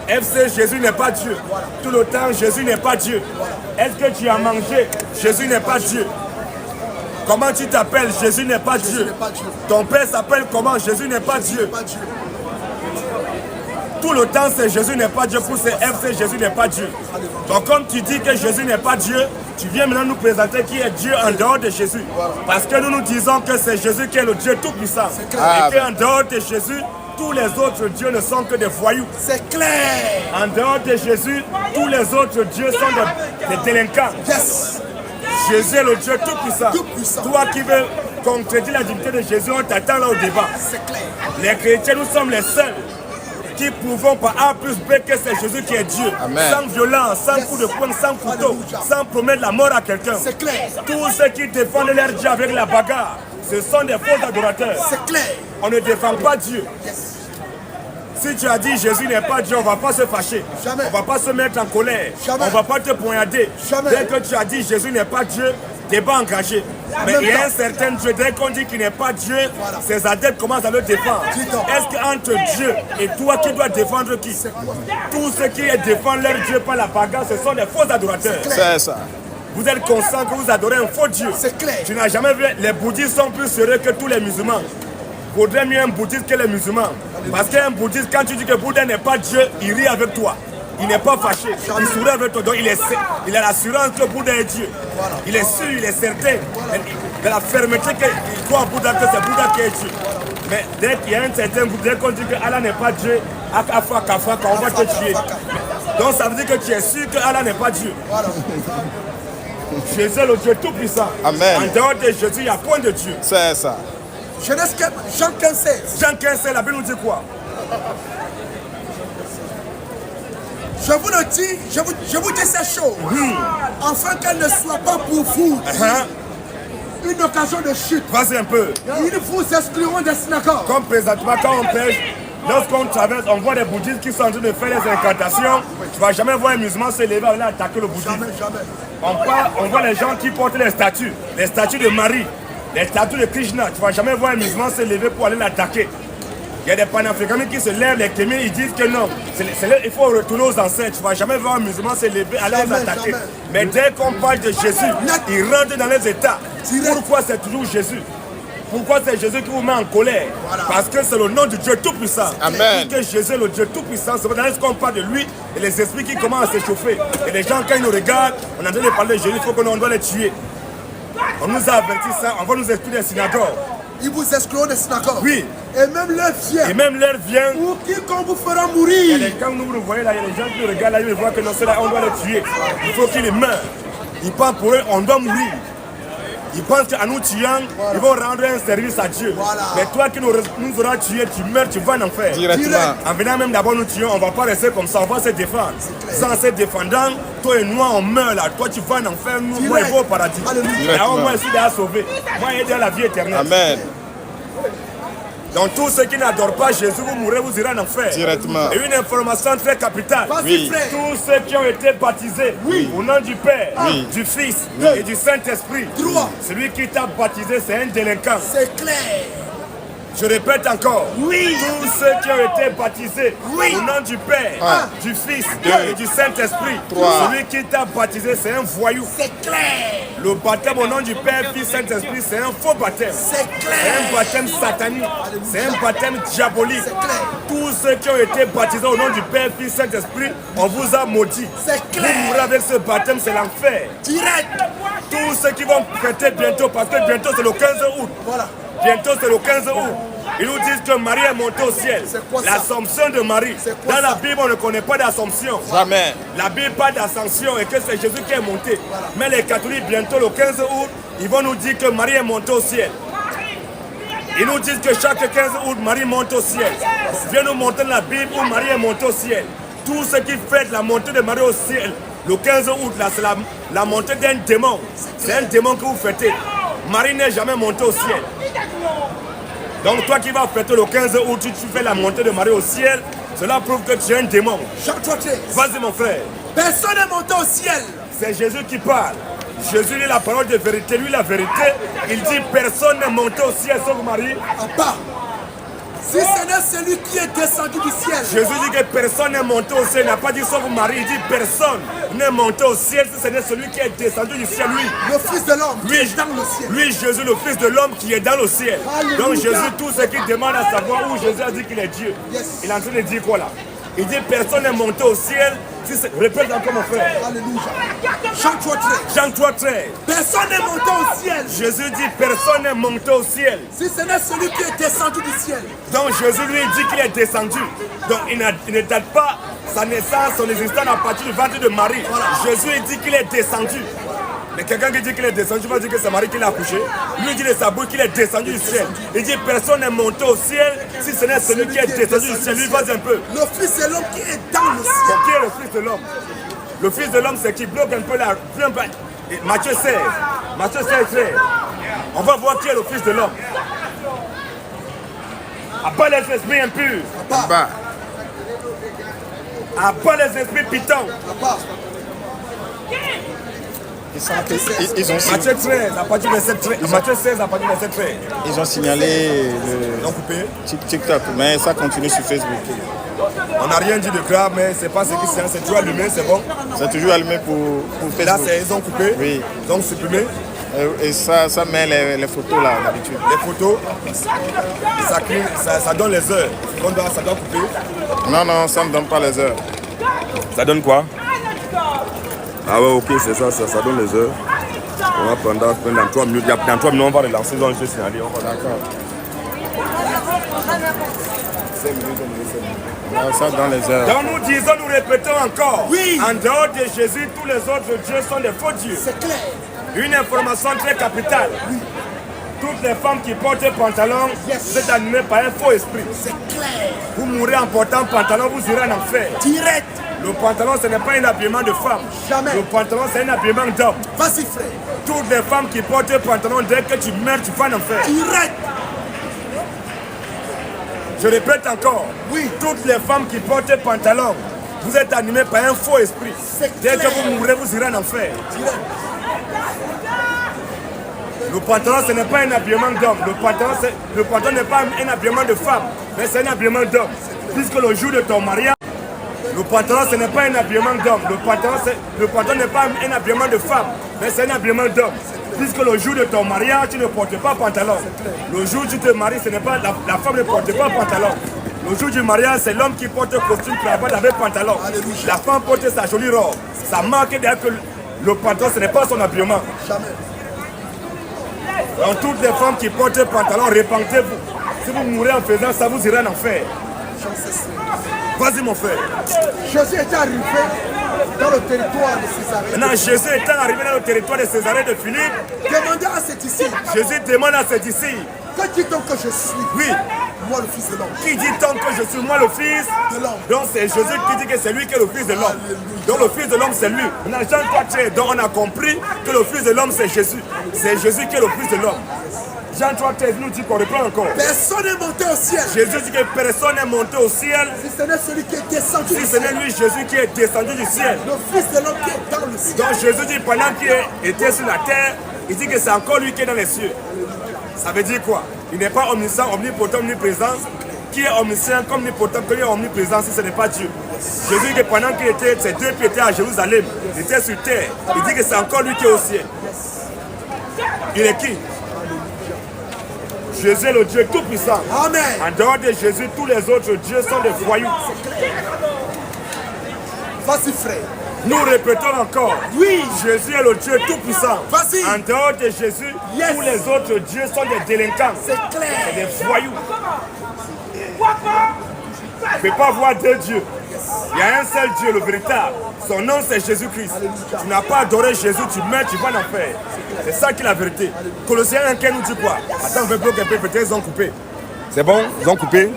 FC, Jésus n'est pas Dieu. Tout le temps, Jésus n'est pas Dieu. Est-ce que tu as mangé? Jésus n'est pas Dieu. Comment tu t'appelles? Jésus n'est pas Dieu. Ton père s'appelle comment? Jésus n'est pas Dieu. Tout le temps, c'est Jésus n'est pas Dieu. Pour ces FC, Jésus n'est pas Dieu. Donc comme tu dis que Jésus n'est pas Dieu, tu viens maintenant nous présenter qui est Dieu en dehors de Jésus. Parce que nous nous disons que c'est Jésus qui est le Dieu Tout-Puissant. Et qu'en dehors de Jésus, tous les autres dieux ne sont que des voyous. C'est clair. En dehors de Jésus, tous les autres dieux sont des délinquants. Yes. Jésus est le Dieu Tout-Puissant. Tout-puissant. Toi qui veux contredire la divinité de Jésus, on t'attend là au débat. C'est clair. Les chrétiens, nous sommes les seuls qui prouvons par A plus B que c'est Jésus qui est Dieu. Amen. Sans violence, sans coup de poing, sans couteau, sans promettre la mort à quelqu'un. C'est clair. Tous ceux qui défendent leur Dieu avec la bagarre, ce sont des faux adorateurs. C'est clair. On ne défend pas Dieu. Yes. Si tu as dit Jésus n'est pas Dieu, on ne va pas se fâcher. Jamais. On ne va pas se mettre en colère. Jamais. On ne va pas te poignarder. Jamais. Dès que tu as dit Jésus n'est pas Dieu, débat engagé. Mais il y a un certain Dieu, dès qu'on dit qu'il n'est pas Dieu, ses adeptes commencent à le défendre. Est-ce qu'entre Dieu et toi, qui dois défendre qui? Tous ceux qui défendent leur Dieu par la bagarre, ce sont des faux adorateurs. C'est ça. Vous êtes conscient que vous adorez un faux Dieu. C'est clair. Tu n'as jamais vu, les bouddhistes sont plus sérieux que tous les musulmans. Il vaudrait mieux un bouddhiste que les musulmans. Parce qu'un bouddhiste, quand tu dis que Bouddha n'est pas Dieu, il rit avec toi. Il n'est pas fâché, il sourit avec toi. Donc il a l'assurance que Bouddha est Dieu. Il est sûr, il est certain de la fermeté qu'il croit en Bouddha, que c'est Bouddha qui est Dieu. Mais dès qu'il y a un certain Bouddha, dès qu'on dit que Allah n'est pas Dieu, on va te tuer. Donc ça veut dire que tu es sûr que Allah n'est pas Dieu. Jésus est le Dieu Tout-Puissant. Amen. En dehors de Jésus, il n'y a point de Dieu. C'est ça. Genèse 4, Jean 15, 16. Jean 15, la Bible nous dit quoi? Je vous le dis, je vous dis ces choses, afin qu'elles ne soient pas pour vous une occasion de chute. Vas-y un peu. Ils vous excluront des synagogues. Comme présentement, quand on prêche, lorsqu'on traverse, on voit des bouddhistes qui sont en train de faire des incantations. Tu ne vas jamais voir un musulman se lever et aller attaquer le bouddhisme. Jamais, jamais. On voit les gens qui portent les statues de Marie, les statues de Krishna. Tu ne vas jamais voir un musulman se lever pour aller l'attaquer. Il y a des panafricains qui se lèvent, les kémiens, ils disent que non, il faut retourner aux ancêtres. Tu ne vas jamais voir un musulman se lever, aller les attaquer. Jamais. Mais dès qu'on parle de Jésus, ils rentrent dans les états. Direct. Pourquoi c'est toujours Jésus? Pourquoi c'est Jésus qui vous met en colère? Parce que c'est le nom du Dieu Tout-Puissant. Amen. Que Jésus est le Dieu Tout-Puissant. C'est dans ce qu'on parle de lui et les esprits qui commencent à s'échauffer. Et les gens, quand ils nous regardent, on est en train de parler de Jésus, il faut qu'on doit les tuer. On nous a averti ça, on va nous exclure des synagogues. Ils vous excluront des synagogues. Oui. Et même leur Et fiers. même l'heure vient. Ou quiconque vous fera Il y a mourir. des, quand vous le voyez là, il y a des gens qui nous regardent là, ils voient que non, ceux-là, on doit les tuer. Il faut qu'ils meurent. Ils pensent pour eux, on doit mourir. Ils pensent qu'en nous tuant, ils vont rendre un service à Dieu. Voilà. Mais toi qui nous auras tués, tu meurs, tu vas en enfer. Directement. En venant même d'abord nous tuer, on ne va pas rester comme ça, on va se défendre. Sans se défendant, toi et moi on meurt là. Toi tu vas en enfer, nous, moi je vais au paradis. Alléluia. Là, moi je suis déjà sauvé. Moi je suis dans la vie éternelle. Amen. Donc tous ceux qui n'adorent pas Jésus, vous mourrez, vous irez en enfer. Directement. Et une information très capitale. Vas-y, Oui. frère. Tous ceux qui ont été baptisés au nom du Père, du Fils et du Saint-Esprit, Droit. celui qui t'a baptisé, c'est un délinquant. C'est clair. Je répète encore, Oui. tous ceux qui ont été baptisés Oui. au nom du Père, Un. du Fils Deux. et du Saint-Esprit, Trois. celui qui t'a baptisé, c'est un voyou. C'est clair. Le baptême au nom du Père, Fils, Saint-Esprit, c'est un faux baptême. C'est C'est clair. un baptême satanique. C'est un baptême diabolique. C'est clair. Tous ceux qui ont été baptisés au nom du Père, Fils, Saint-Esprit, on vous a maudit. C'est Vous clair. mourrez avec ce baptême, c'est l'enfer. Direct. Tous ceux qui vont prêter bientôt, parce que bientôt c'est le 15 août. Voilà. Bientôt c'est le 15 août. Ils nous disent que Marie est montée au ciel. C'est quoi ça? L'assomption de Marie. C'est quoi Dans la ça? Bible, on ne connaît pas d'assomption. Jamais. La Bible parle d'ascension et que c'est Jésus qui est monté. Mais les catholiques, bientôt le 15 août, ils vont nous dire que Marie est montée au ciel. Ils nous disent que chaque 15 août, Marie monte au ciel. Viens nous montrer dans la Bible où Marie est montée au ciel. Tous ceux qui fêtent la montée de Marie au ciel, le 15 août, là, c'est la montée d'un démon. C'est un démon que vous fêtez. Marie n'est jamais montée au ciel. Donc toi qui vas fêter le 15 août, tu fais la montée de Marie au ciel, cela prouve que tu es un démon. Jean 3:13. Vas-y mon frère, Personne n'est monté au ciel. c'est Jésus qui parle. Jésus est la parole de vérité, lui la vérité. Il dit personne n'est monté au ciel sauf Marie. À part. Si ce n'est celui qui est descendu du ciel. Jésus dit que personne n'est monté au ciel. Il n'a pas dit sauf Marie. Il dit personne n'est monté au ciel si ce n'est celui qui est descendu du ciel. Lui. Le Fils de l'homme qui est dans le ciel. Lui, Jésus, le Fils de l'homme qui est dans le ciel. Alléluia. Donc Jésus, tout ce qu'il demande à savoir où Jésus a dit qu'il est Dieu. Yes. Il est en train de dire quoi là? Il dit personne n'est monté au ciel. Répète encore mon frère. Alléluia. Jean 3:13. Jean 3:13. Personne n'est monté au ciel. Jésus dit personne n'est monté au ciel. Si ce n'est celui qui est descendu du ciel. Donc Jésus lui dit qu'il est descendu. Donc il ne date pas sa naissance, son existence à partir du ventre de Marie. Voilà. Jésus dit qu'il est descendu. Mais quelqu'un qui dit qu'il est descendu va dire que c'est Marie qui l'a accouché. Lui dit de sa bouche qu'il est descendu du ciel. Il dit personne n'est monté au ciel si ce n'est celui qui est descendu du ciel. Lui va un peu. Le Fils de l'homme qui est dans le ciel. Qui est le Fils de l'homme? Le Fils de l'homme, c'est qui bloque un peu la... Matthieu 16. Matthieu 16, 13. On va voir qui est le Fils de l'homme. Abat les esprits impurs. Abat. Abat les esprits pitants. Ils ont Matthieu 13, à partir du verset 13. Matthieu 16, à partir du verset 13. Ils ont signalé Ils ont coupé. TikTok, mais ça continue sur Facebook. On n'a rien dit de grave, mais c'est pas ce qui c'est toujours allumé, c'est bon. C'est toujours allumé pour Facebook. Là, ils ont coupé. Oui. Ils ont supprimé. Et ça met les photos là, d'habitude. Les photos, ça donne les heures. Ça doit couper. Non, ça ne donne pas les heures. Ça donne quoi? Ah ouais, ok, c'est ça, ça donne les heures. On va prendre dans 3 minutes. Dans 3 minutes, on va relancer, on va signaler. D'accord. Ça dans les heures. Donc nous disons, nous répétons encore. Oui. En dehors de Jésus, tous les autres dieux sont des faux dieux. C'est clair. Une information très capitale. Oui. Toutes les femmes qui portent un pantalon, vous êtes animées par un faux esprit. C'est clair. Vous mourrez en portant un pantalon, vous irez en enfer. Direct. Le pantalon, ce n'est pas un habillement de femme. Jamais. Le pantalon, c'est un habillement d'homme. Vas-y, frère. Toutes les femmes qui portent un pantalon, dès que tu meurs, tu vas en enfer. Direct. Je répète encore. Oui. Toutes les femmes qui portent un pantalon, vous êtes animées par un faux esprit. Dès que vous mourrez, vous irez en enfer. Direct. Le pantalon, ce n'est pas un habillement d'homme. Le pantalon n'est pas un habillement de femme, mais c'est un habillement d'homme. Puisque le jour de ton mariage, le pantalon, ce n'est pas un habillement d'homme. Le pantalon n'est pas un habillement de femme, mais c'est un habillement d'homme. Puisque le jour de ton mariage, tu ne portes pas pantalon. Le jour où tu te maries, ce n'est pas la femme ne porte pas pantalon. Le jour du mariage, c'est l'homme qui porte costume, cravate avec pantalon. La femme porte sa jolie robe. Ça marque derrière que le pantalon, ce n'est pas son habillement. Jamais. Donc toutes les femmes qui portent pantalon, repentez-vous. Si vous mourrez en faisant ça, vous irez en enfer. Vas-y mon frère. Jésus était arrivé dans le territoire de Césarée. Maintenant, Jésus étant arrivé dans le territoire de Césarée de Philippe, Demandez à cet ici. Jésus demande à ces disciples, Que dit-on que je suis? oui, Moi, le Fils de l'homme. qui dit-on que je suis moi le Fils De l'homme. Donc c'est Jésus qui dit que c'est lui qui est le Fils de l'homme. Donc le Fils de l'homme c'est lui. Maintenant, Jean 3:13, donc on a compris que le Fils de l'homme c'est Jésus. C'est Jésus qui est le Fils de l'homme. Jean 3:13 nous dit qu'on reprend encore. Personne n'est monté au ciel. Jésus dit que personne n'est monté au ciel Si ce n'est celui qui est descendu si du ce ciel. n'est lui Jésus qui est descendu du ciel. Le Fils de l'homme qui est dans le ciel. Donc Jésus dit pendant qu'il était sur la terre, il dit que c'est encore lui qui est dans les cieux. Ça veut dire quoi? Il n'est pas omniscient, omnipotent, omniprésent. Qui est omniscient, omnipotent, qui est omniprésent si ce n'est pas Dieu? Jésus dit que pendant qu'il était, ses deux pieds étaient à Jérusalem, il était sur terre. Il dit que c'est encore lui qui est au ciel. Il est qui? Jésus est le Dieu tout-puissant. Amen. En dehors de Jésus, tous les autres dieux sont des voyous. Vas-y, frère. Nous répétons encore. Oui. Jésus est le Dieu tout-puissant. Vas-y. En dehors de Jésus, Yes. tous les autres dieux sont des délinquants. C'est clair. C'est des voyous. Tu ne peux pas voir deux dieux. Il y a un seul Dieu, le véritable. Son nom, c'est Jésus-Christ. Tu n'as pas adoré Jésus, tu meurs, tu vas en enfer. C'est ça qui est la vérité. Colossiens 1 nous dit quoi? Attends, on va bloquer un peu, peut-être ils ont coupé. C'est bon? Ils ont coupé?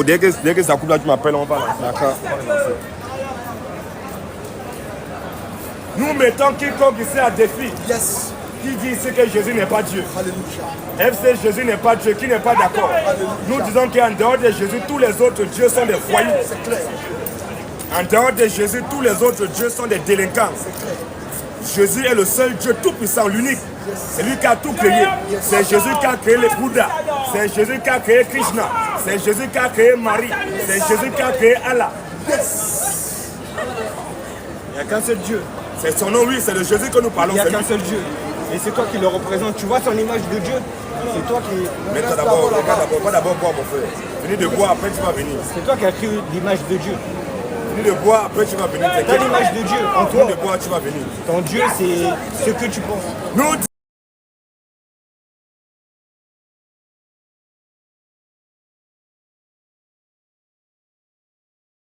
Dès que ça coupe là, tu m'appelles, on va lancer. D'accord. Nous mettons quiconque ici à défi. Yes. Qui dit ici que Jésus n'est pas Dieu? Alléluia. FC, Jésus n'est pas Dieu, qui n'est pas d'accord? Nous disons qu'en dehors de Jésus, tous les autres dieux sont des voyous. C'est clair. En dehors de Jésus, tous les autres dieux sont des délinquants. Jésus est le seul Dieu tout-puissant, l'unique. C'est lui qui a tout créé. C'est Jésus qui a créé les Bouddhas. C'est Jésus qui a créé Krishna. C'est Jésus qui a créé Marie. C'est Jésus qui a créé Allah. Il n'y a qu'un seul Dieu. C'est son nom, oui, c'est le Jésus que nous parlons. Il n'y a c'est qu'un lui. seul Dieu. Et c'est toi qui le représente. Tu vois son image de Dieu. C'est toi qui. Mais d'abord, va d'abord boire, mon frère. Finis de boire, après tu vas venir. C'est toi qui as créé l'image de Dieu. Finis de boire, après tu vas venir. Tu as l'image de Dieu en Finis toi. de boire, tu vas venir. Ton Dieu, c'est ce que tu penses. Nous